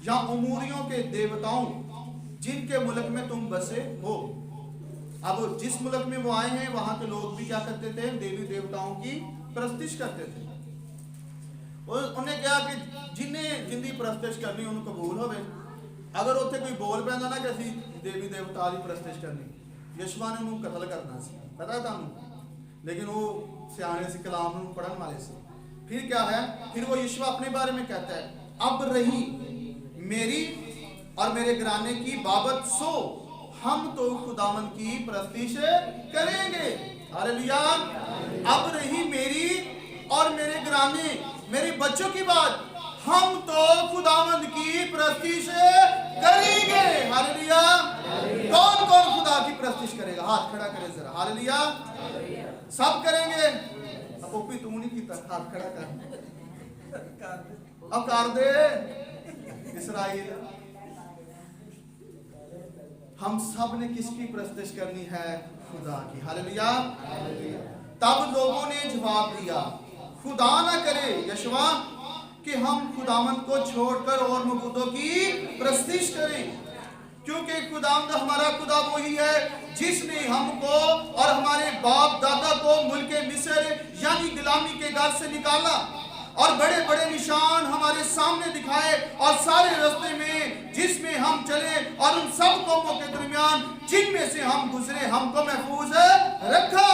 या उमूरियों के देवताओं जिनके मुल्क में तुम बसे हो। अब जिस मुल्क में वो आए हैं वहां के लोग भी क्या करते थे, देवी देवताओं की परस्तिश करते थे। उन्हें कहा कि जिन्हें जिंदी परस्तिश करनी उन्हें कबूल होवे। अगर उत्थे कोई बोल पैंदा ना कि असीं देवी देवता की परस्तिश करनी, यशवा ने उन्हें कतल करना सी, पता तुहानूं, लेकिन वो सियाने सी, कलाम नूं पढ़न वाले सी। फिर क्या है, फिर वो यशवा अपने बारे में कहता है, अब रही मेरी और मेरे घराने की बाबत सो हम तो खुदावन की परस्तिश करेंगे। हालेलुया। अब रही मेरी और मेरे घराने, मेरे बच्चों की बात, हम तो खुदावन की परस्तिश करेंगे। हालेलुया। कौन कौन खुदा की परस्तिश करेगा? हाथ खड़ा करे जरा। हालेलुया। सब करेंगे। अब ओपी तू नहीं कीता, हाथ खड़ा कर, अब कर दे। इस्राएल, हम सब ने किसकी परस्तिश करनी है? खुदा की। हालेलुया। तब लोगों ने जवाब दिया, खुदा ना करे यशवा कि हम खुदावंद को छोड़कर और मबूदों की परस्तिश करें, क्योंकि खुदावंद हमारा खुदा वही है जिसने हमको और हमारे बाप दादा को मुल्क मिस्र यानी गुलामी के घर से निकाला और बड़े बड़े निशान हमारे सामने दिखाए, और सारे रास्ते में जिसमें हम चले और उन सब कौमों के दरमियान जिनमें से हम गुजरे हमको महफूज रखा।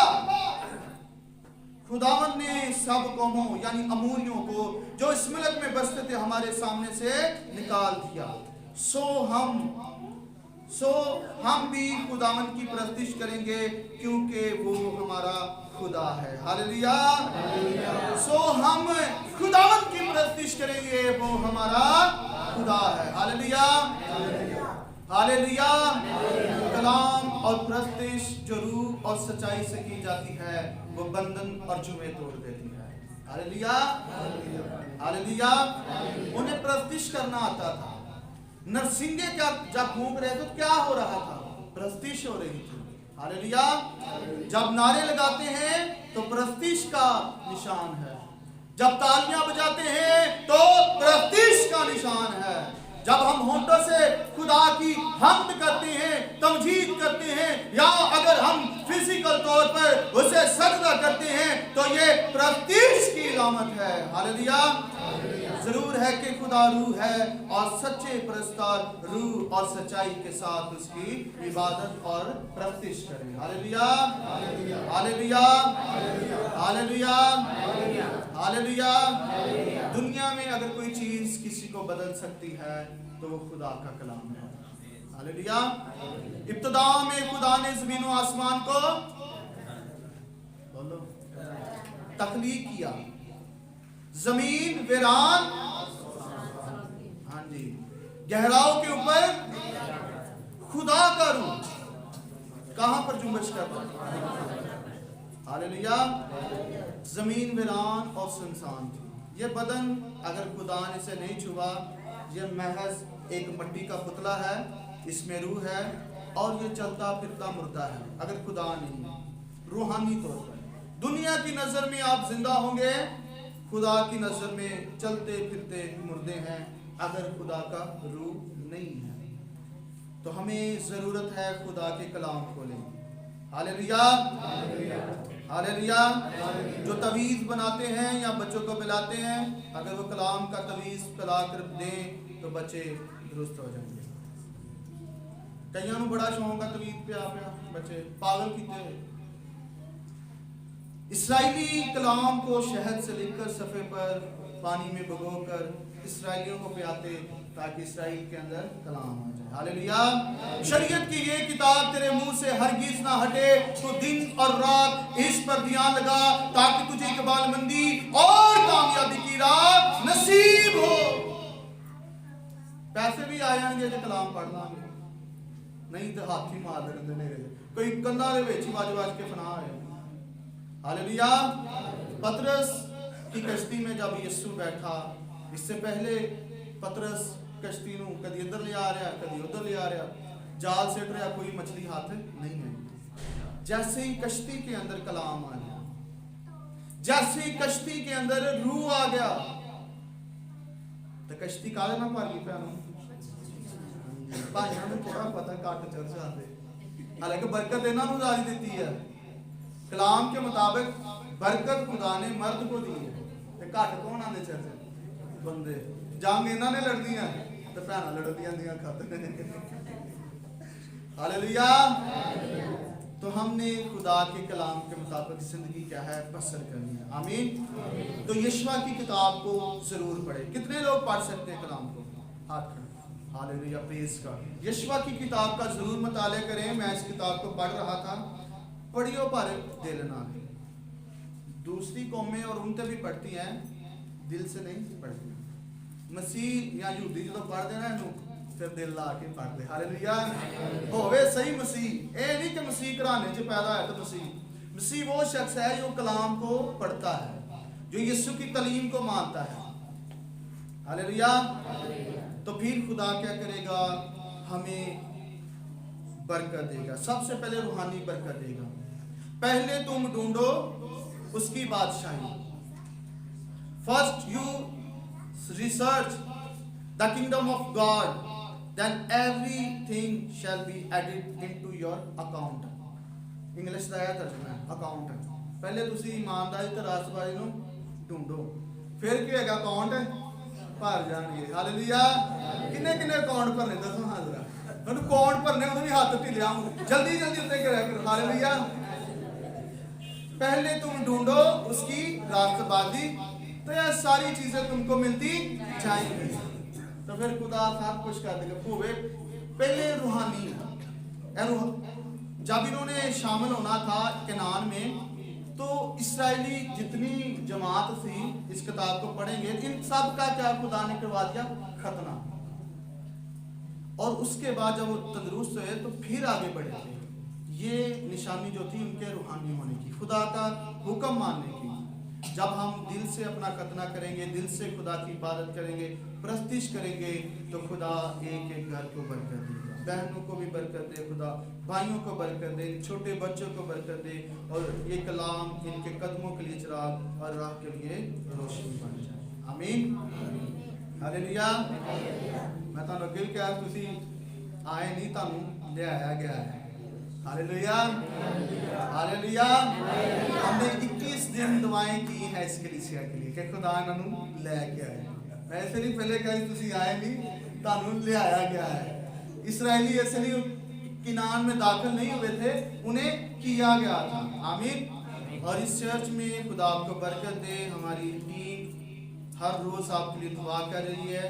खुदावंद ने सब कौमों यानी अमूरियों को जो इस मुल्क में बसते थे हमारे सामने से निकाल दिया। सो हम भी खुदावंद की परस्तिश करेंगे क्योंकि वो हमारा खुदा है। हालेलुया। सो हम खुदावंद की परस्तिश करेंगे, वो हमारा खुदा है। हालेलुया। हालेलुया। कलाम और परस्तिश जो रूह और सच्चाई से की जाती है वो बंधन और जुए तोड़ देती है। हालेलुया। हालेलुया। उन्हें परस्तिश करना आता था। नरसिंगे क्या जब घूम रहे तो क्या हो रहा था? परस्तिश हो रही थी। हालेलुया। जब नारे लगाते हैं तो परस्तिश का निशान है, जब तालियां बजाते हैं तो परस्तिश का निशान है, जब हम होंठों से खुदा की हम्द करते हैं, तमजीद करते हैं, या अगर हम फिजिकल तौर पर उसे सजदा करते हैं तो ये परस्तिश की इलामत है। हालेलुया। जरूर है कि खुदा रूह है और सच्चे परस्तार रूह और सच्चाई के साथ उसकी इबादत और परस्तिश करें। हालेलुया। हालेलुया। हालेलुया। हालेलुया। दुनिया में अगर कोई चीज किसी को बदल सकती है तो वो खुदा का कलाम है। हालेलुया। इब्तिदा में खुदा ने ज़मीन और आसमान को बोलो तख्लीक किया। जमीन वीरान, हाँ जी, गहराओं के ऊपर खुदा का रूह कहां पर जुम्बश करता है? हालेलुया। जमीन वीरान और सुनसान थी। ये बदन अगर खुदा ने इसे नहीं छुआ, ये महज एक मिट्टी का पुतला है, इसमें रूह है और ये चलता फिरता मुर्दा है अगर खुदा नहीं है। रूहानी तौर पर दुनिया की नजर में आप जिंदा होंगे, खुदा की नजर में चलते फिरते मुर्दे हैं अगर खुदा का रूह नहीं है। तो हमें जरूरत है खुदा के कलाम को लें। हालेलुया। हालेलुया। जो तवीज़ बनाते हैं या बच्चों को पिलाते हैं, अगर वो कलाम का तवीज़ पिला कर दें तो बच्चे दुरुस्त हो जाएंगे। कईयों को बड़ा शौक है तवीज़ पिया पिया, बच्चे पागल कीते। इस्राएली कलाम को शहद से लिखकर सफ़े पर पानी में भिगोकर इस्राएलियों को पियाते ताकि इस्राएल के अंदर कलाम आ जाए। हालेलुया। शरीयत की ये किताब तेरे मुंह से हरगिज ना हटे, तो दिन और रात इस पर ध्यान लगा ताकि तुझे इकबालमंदी और कामयाबी की राह नसीब हो। पैसे भी आ जाएंगे जो कलाम पढ़ लांगे, नहीं तो हाथी मार देंगे। कोई कंधा दे विच वज वज के फना है। हालेलुया। पतरस की कश्ती में जब यीशु बैठा, इससे पहले पतरस कश्ती ਨੂੰ कदी इधर ले आ रहा, कदी उधर ले आ रहा, जाल सेट रहा, कोई मछली हाथ नहीं है। जैसे ही कश्ती के अंदर कलाम आ गया, जैसे ही कश्ती के अंदर रूह आ गया, तो कश्ती काले ना भर गई भैनों। भाइयों को थोड़ा पता घट चर्च आते, हालांकि बरकत इन्होंने जारी देती है। कलाम के मुताबिक बरकत खुदा ने मर्द को दी है, ते घट कौन आते चर्च? बंदे। जंग इन्होंने लड़नी है तो भैन लड़दियां दियां खत। हालेलुया। तो हमने खुदा के कलाम के मुताबिक जिंदगी क्या है बसर करनी है। आमीन। तो यशवा की किताब को जरूर पढ़े। कितने लोग पढ़ सकते हैं कलाम को? हाथ खड़े। Hallelujah, praise God. यशवा की किताब का जरूर मुताले करें। मैं इस किताब को पढ़ रहा था, पढ़ियो पर दिल ना ले। दूसरी कौमें और उनसे भी पढ़ती हैं, दिल से नहीं पढ़ती। मसीह या यहूदी जो पढ़ते ना इनू फिर दिल ला के पढ़ते। हालेलुया। होवे सही मसीह, ये नहीं कि मसीह घराने च पैदा है तो मसीह वो शख्स है जो कलाम को पढ़ता है, जो यीशु की तालीम को मानता है। हालेलुया। तो फिर खुदा क्या करेगा? हमें बरकत देगा। सबसे पहले रूहानी बरकत देगा। पहले तुम ढूंढो उसकी बादशाही। First you research the kingdom of God, then everything shall be added into your account. English ਦਾ ਇਹ ਤਰਜਮਾ ਹੈ ਅਕਾਊਂਟ। ਪਹਿਲੇ ਤੁਸੀਂ ਇਮਾਨਦਾਰੀ ਤੇ ਰਾਸਤਬਾਜ਼ੀ ਨੂੰ ਢੂੰਡੋ, ਫਿਰ ਕੀ ਹੋਏਗਾ? ਅਕਾਊਂਟ ਭਰ ਜਾਣਗੇ। ਹਾਲੇਲੂਇਆ। ਕਿੰਨੇ ਕਿੰਨੇ ਅਕਾਊਂਟ ਭਰਨੇ ਦੱਸੋ ਹਾਂ ਜ਼ਰਾ। ਮੈਨੂੰ ਅਕਾਊਂਟ ਭਰਨੇ ਉਹਦੇ ਵੀ ਹੱਥ ਢਿੱਲੇ ਆਉਂ, ਜਲਦੀ ਜਲਦੀ ਉੱਤੇ ਕਰਿਆ ਕਰੋ। ਹਾਲੇਲੂਇਆ। पहले तुम ढूंढो उसकी रास्तबाजी, तो यह सारी चीजें तुमको मिलती जाएंगी। तो फिर खुदा सब कुछ कर देगा। पहले रूहानी, जब इन्होंने शामिल होना था कनान में, तो इस्राएली जितनी जमात थी इस किताब को पढ़ेंगे, इन सब का क्या खुदा ने करवा दिया? खतना। और उसके बाद जब वो तंदुरुस्त हुए तो फिर आगे बढ़े थे। ये निशानी जो थी उनके रूहानी होने की, खुदा का हुक्म मानने की। जब हम दिल से अपना खतना करेंगे, दिल से खुदा की इबादत करेंगे, प्रस्तिश करेंगे, तो खुदा एक एक घर को बरकत देगा। बहनों को भी बरकत दे खुदा, भाइयों को बरकत दे, छोटे बच्चों को बरकत दे, और ये कलाम इनके कदमों के लिए चिराग और राह के लिए रोशनी बन जाए। आमीन। हालेलुया। मैं तो अगे भी कहा, तुसी आए नहीं, तानू ले आया गया है। हालेलुया। हालेलुया। हमने 21 दिन दुआएं की है इस कलीसिया के लिए कि खुदा इन्हों लेके आए। ऐसे नहीं पहले कहीं तुसी आए नहीं, तानू ले आया गया है। इस्राएली ऐसे नहीं किनान में दाखिल नहीं हुए थे, उन्हें किया गया था। आमीन। और इस चर्च में खुदा आपको बरकत दे। हमारी टीम हर रोज आपके लिए दुआ कर रही है।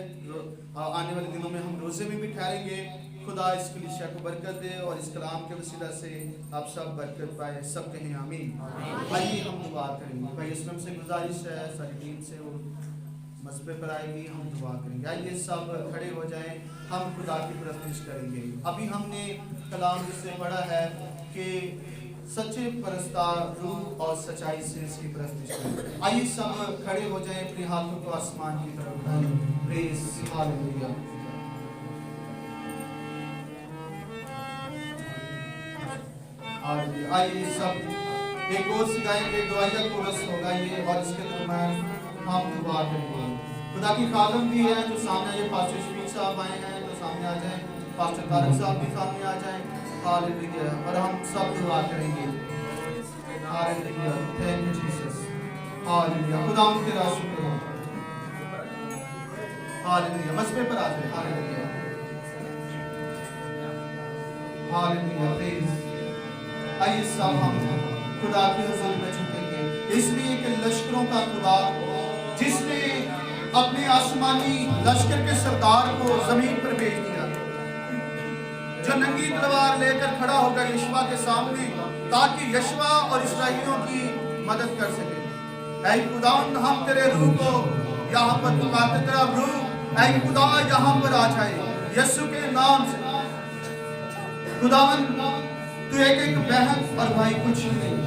आने वाले दिनों में हम रोजे में भी ठहरेंगे। खुदा इस कलीसिया को बरकत दे और इस कलाम के वसीला से आप सब बरकत पाए। सब कहें आमीन। आइए हम दुआ करेंगे। भाई इसमें हमसे गुजारिश है, सारी टीम से वो मसबे पर आएगी, हम दुआ करेंगे। आइए सब खड़े हो जाएं, हम खुदा की प्रस्तुति करेंगे। अभी हमने कलाम जिससे पढ़ा है कि सच्चे परस्तार रूह और सच्चाई से इसकी प्रस्तुति करें। आइए सब खड़े हो जाएं, अपने हाथों को आसमान की तरफ उठाएं। Praise hallelujah. आइए सब एक और सिखाएंगे, दुआया कोरस होगा ये, और इसके दरम्यान हम दुआ करेंगे। खुदा की खादम भी है जो सामने, ये पास्टर शफीक साहब आए हैं तो सामने आ जाएं, पास्टर तारक साहब भी सामने आ जाएं। हालेलुया। और हम सब दुआ करेंगे। Hallelujah. Thank you Jesus. Hallelujah. खुदा तेरा शुक्र हो। हालेलुया। मसबे पर आ जाए। हालेलुया। हालेलुया। प्रेज। आइए सब हम खुदा के हुजूर में झुकेंगे, इसलिए कि लश्करों का खुदा जिसने अपने आसमानी लश्कर के सरदार को जमीन पर भेज दिया, जो नंगी तलवार लेकर खड़ा होगा यशवा के सामने, ताकि यशवा और इस्राएलियों की मदद कर सके। ऐ खुदावंद, हम तेरे रूह को यहाँ पर पुकारते, तेरा रूह ऐ खुदा यहाँ पर आ जाए यीशु के नाम से। खुदावंद, तू एक एक बहन और भाई कुछ नहीं,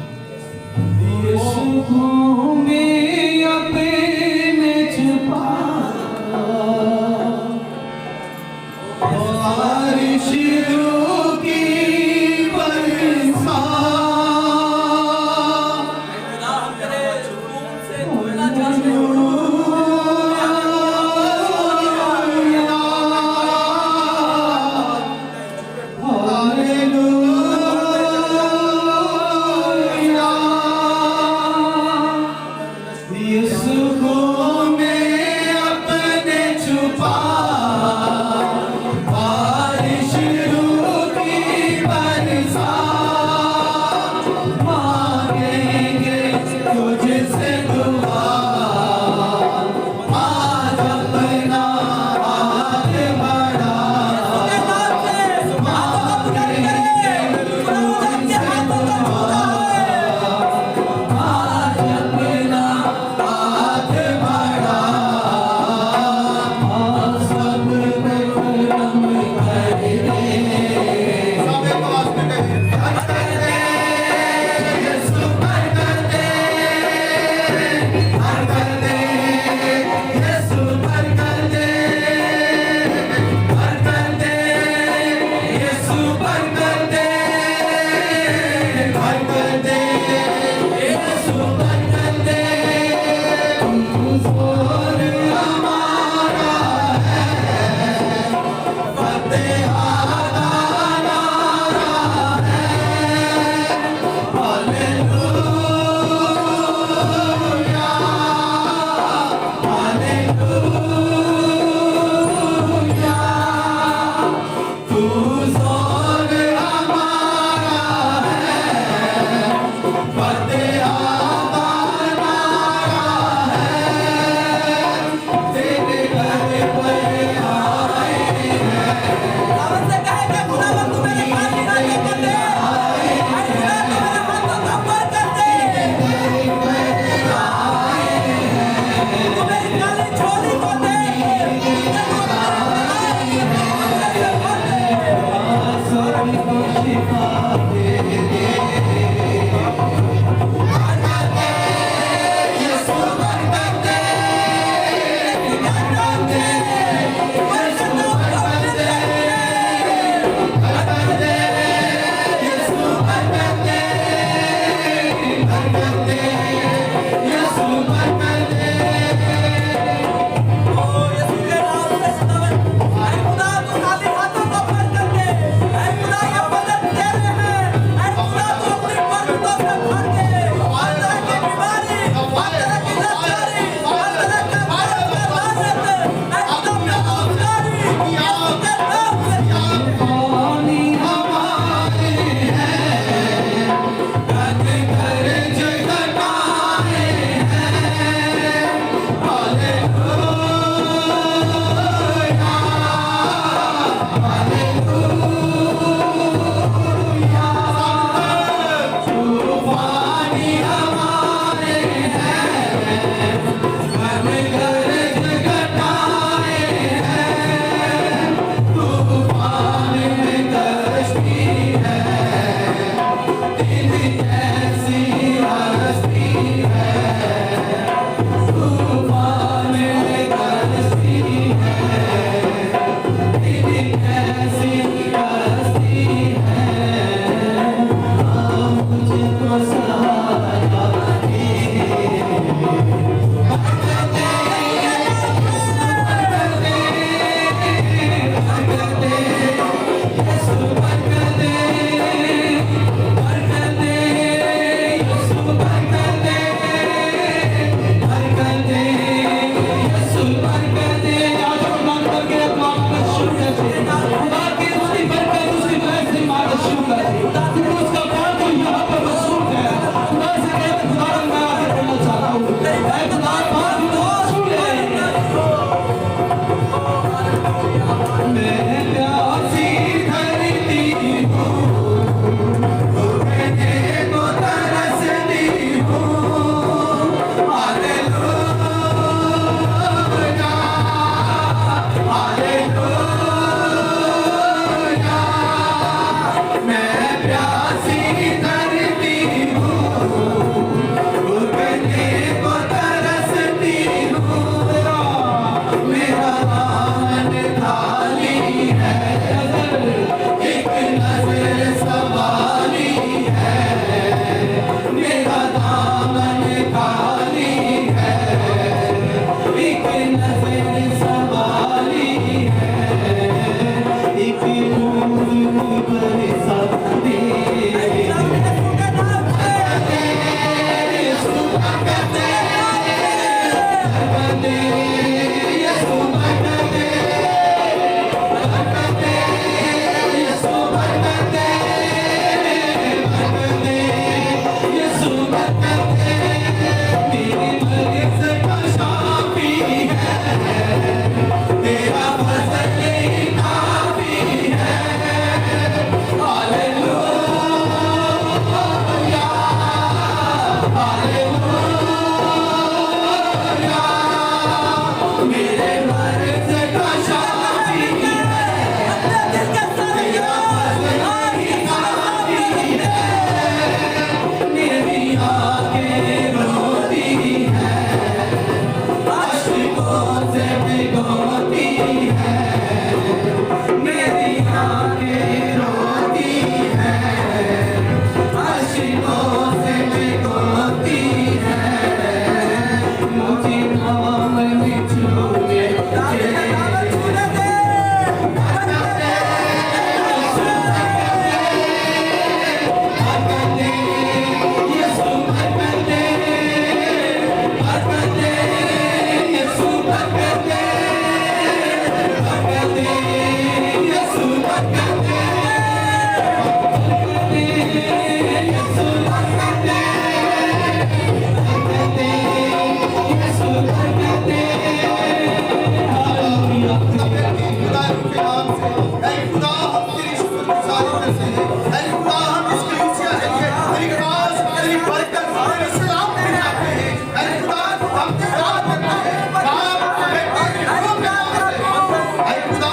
तेरी सलाम देना चाहते हैं। ऐ खुदा हम तेरी राह करते हैं। बाप बेटे रूह के नाम से ऐ खुदा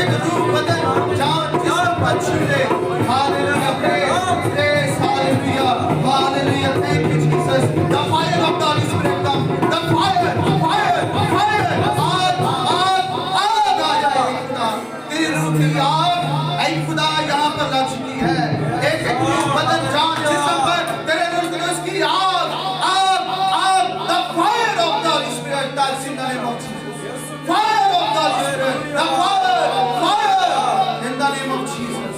एक रूह बदन जान जिस्म पर छू ले। Hallelujah praise hallelujah hallelujah thank you Jesus the fire of the Holy Spirit come the fire आग आ जाए खुदा तेरी रूह की आग ऐ खुदा यहाँ पर लग चुकी है। एक रूह बदन जान जिस्म पर तेरे रूह कुदूस की आग the fire of the Holy Spirit that's in the name of Jesus fire of the Holy Spirit the fire in the name of Jesus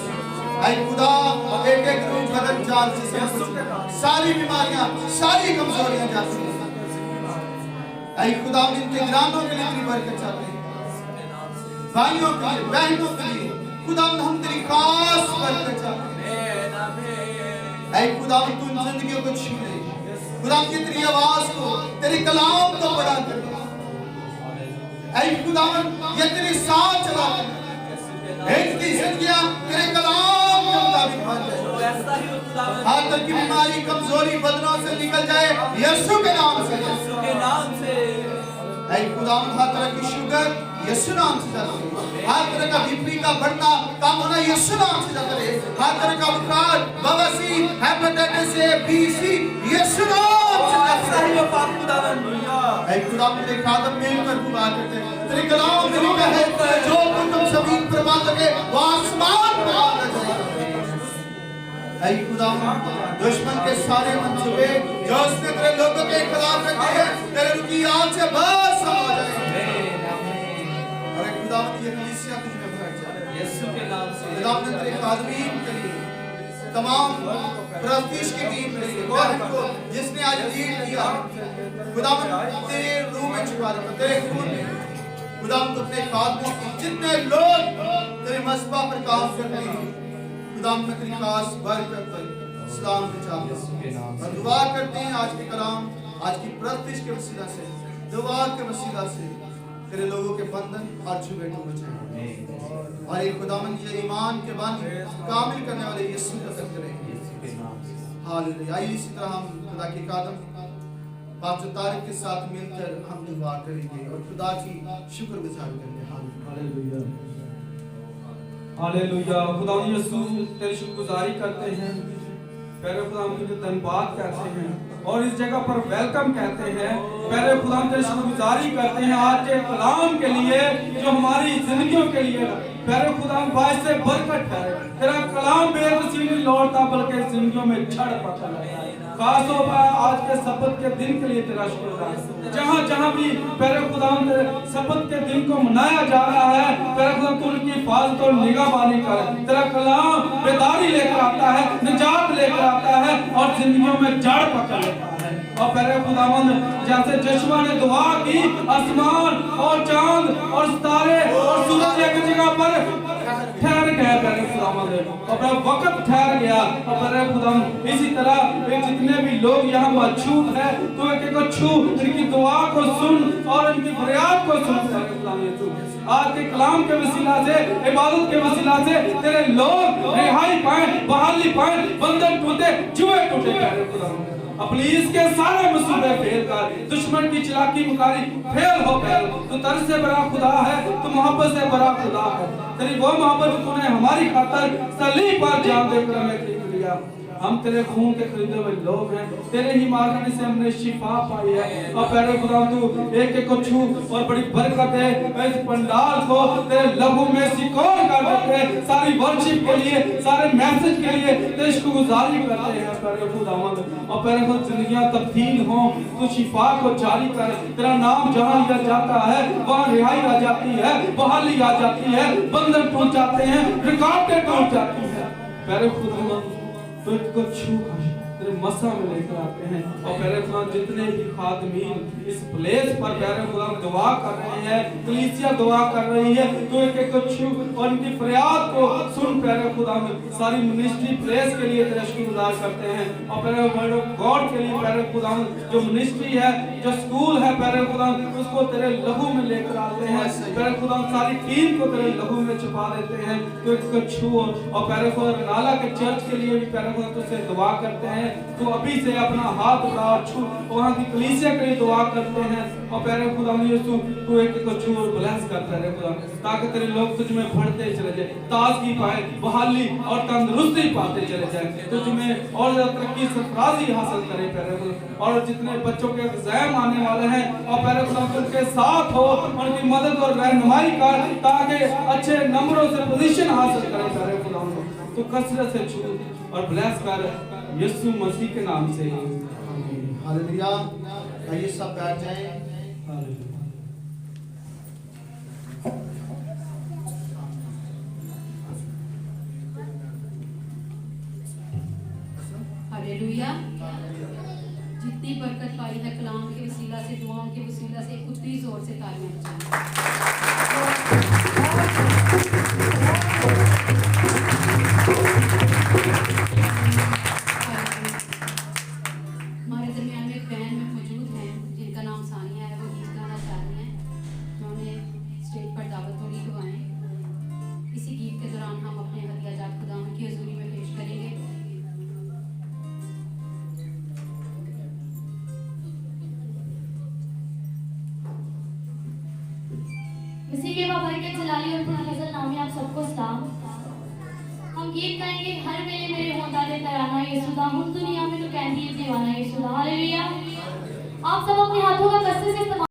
ऐ खुदा एक रूह बदन जान जिस्म पर सारी बीमारियां सारी कमजोरियां जाती हैं। ऐ खुदा इन निगरानों के लिए तेरी बरकत चाहते हैं। भाइयों के लिए बहनों के लिए खुदा हम तेरी खास बरकत चाहते हैं। ऐ खुदा तू इन जिंदगियों को छू ले। खुदा की तेरी आवाज को तेरे कलाम को पढ़ा कर ऐ खुदा ये तेरे साथ चला कर इनकी जिंदगियां तेरे कलाम के मुताबिक बन जाए। हर तरह की बीमारी कमजोरी बदनों से निकल जाए यीशु के नाम से ऐ खुदा हर तरह की शुगर यीशु नाम से जाता है। हर तरह का बीपी का बढ़ना कम होना यीशु नाम से जाता है। हर तरह का बुखार बवासीर हेपेटाइटिस ए बी सी यीशु नाम से जाता है। ऐ खुदा तेरे खादम मिलकर दुआ करते हैं। तेरे कलाम में लिखा है जो तुम जमीन पर बांधोगे वो आसमान पर बांधा जाएगा। ऐ खुदा दुश्मन के सारे मंसूबे जो उसने तेरे लोगों के खिलाफ रखे हैं तेरे रूह की आग से बस हो जाए। और ऐ खुदा ये कलीसिया तुझ में भर जाए यीशु के नाम से। खुदा ने तेरे खादमीन के लिए तमाम प्रस्तीश की टीम के लिए बहन को जिसने आज लीड किया खुदा तेरे रूह में छुपा दे तेरे खून में। खुदा तो अपने खादमीन जितने लोग तेरे मसबा पर काम कर रहे हैं खुदा में तेरी खास बरकत पर सलाम के चाहते हैं और दुआ करते हैं आज के कलाम आज की प्रस्तीश के वसीला से दुआ के वसीला से तेरे लोगों के बंधन और छुए टूट जाए और एक खुदावन ये ईमान के बानी कामिल करने वाले यीशु का ज़िक्र करें। हालेलुया। आइए इसी तरह हम खुदा के कदम पास्टर तारिक के साथ मिलकर हम दुआ करेंगे और खुदा की शुक्रगुजार करेंगे। Hallelujah hallelujah. खुदा यीशु तेरी शुक्रगुजारी करते हैं। पहले खुदा हम तुझे धन्यवाद कहते हैं और इस जगह पर वेलकम कहते हैं। पहले खुदा हम तेरी शुक्रगुजारी करते हैं आज के कलाम के लिए जो हमारी जिंदगियों के लिए पहले खुदा हम बाइस से बरकत है। तेरा कलाम बेवसी नहीं लौटता बल्कि जिंदगियों में जड़ पकड़ है। खास तौर पर आज के सब्त के दिन के लिए तेरा शुक्र है। जहाँ जहाँ भी पहले खुदा सब्त के दिन को मनाया जा रहा है पहले खुदा तू उनकी हिफाजत और निगहबानी कर। तेरा कलाम बेदारी लेकर आता है निजात लेकर आता है और जिंदगियों में जड़ पकड़ लेता है। और पहले खुदावंद जैसे यहोशू ने दुआ की आसमान और चांद और सितारे और सूरज एक जगह पर ठहर गया पहले खुदावंद और वक्त ठहर गया और पहले खुदावंद इसी तरह जितने भी लोग यहाँ मौजूद हैं तो एक को छू इनकी दुआ को सुन और इनकी फरियाद को सुन। आज के कलाम के वसीला से इबादत के वसीला से तेरे लोग रिहाई पाए बहाली पाए बंधन टूटे जुए टूटे पहले खुदावंद अपनी इसके सारे मसूबे फेल कर दुश्मन की चिलाकी मुकारी फेल हो गए। तू तरस से बड़ा खुदा है तू मोहब्बत से बड़ा खुदा है। तेरी वो मोहब्बत तूने हमारी खातिर सलीब पर जान देकर हमें खरीद लिया। हम तेरे खून के खरीदे हुए लोग हैं तेरे ही मारने से हमने शिफा पाई है। और पहले खुदा तू एक एक को छू और बड़ी बरकत है इस पंडाल को तेरे लहू में सिकोड़ कर देते हैं। सारी वर्शिप के लिए सारे मैसेज के लिए तेरे शुक्रगुजारी करते हैं पहले खुदावंद और पहले खुद जिंदगियां तब्दील हों तू शिफा को जारी कर। तेरा नाम जहां लिया जाता है वहां रिहाई आ जाती है बहाली आ जाती है बंधन टूट जाते हैं रुकावटें टूट जाती है। पहले खुदावंद तो इनको छू तेरे मसा में लेकर आते हैं और पहले खुदा जितने भी खादमीन इस प्लेस पर पहले खुदा दुआ कर रहे हैं कलीसिया दुआ कर रही है तो एक को छू और इनकी फरियाद को सुन। पहले खुदा सारी मिनिस्ट्री प्लेस के लिए तेरा शुक्रगुजार करते हैं और पहले वर्ड ऑफ गॉड के लिए पहले खुदा जो मिनिस्ट्री है जो स्कूल है पहले खुदा उसको तेरे लहू में लेकर आते हैं। पहले खुदा सारी टीम को तेरे लहू में छुपा देते हैं तो इसको छू और पहले खुदा नाला के चर्च के लिए भी पहले खुदा तुझसे दुआ करते हैं तो अभी से अपना हाथ उठा और छू वहाँ की कलीसिया के लिए दुआ करते हैं और प्यारे खुदा यीशु तू एक को छू और ब्लेस करता रहे खुदा, ताकि तेरे लोग तुझ में बढ़ते चले जाए, ताजगी पाए, बहाली और तंदुरुस्ती पाते चले जाए, तुझ में और ज्यादा तरक्की सरफराजी हासिल करे प्यारे खुदा। और जितने बच्चों के एग्जाम आने वाले हैं और प्यारे खुदा उनके साथ हो, उनकी मदद और रहनुमाई कर, ताकि अच्छे नंबरों से पोजीशन हासिल करें प्यारे खुदा, तो कसरत से छू और ब्लेस कर यीशु मसीह के नाम से। हालेलुया। आइए सब बैठ जाएं। हालेलुया। जितनी बरकत पाई है कलाम के वसीला से, दुआओं के वसीला से, उतनी जोर से तालियां बजाएं। हमारे दरमियान में एक बहन में मौजूद हैं जिनका नाम सानिया है, वो गीत गाना चाह रही हैं। मैं उन्हें स्टेज पर दावत होगी दुआएं। इसी गीत के दौरान हम अपने हदियाजात खुदावंद की हुजूरी में पेश करेंगे। इसी के बाबर के जलाली और फजल नाम में आप सबको सलाम। हम गीत गाएंगे हर वेले मेरे होंदा दे तराना यीशुदा, हम दुनिया में तो कहती है दीवाना यीशुदा। हालेलुया। आप सब अपने हाथों का कसरत से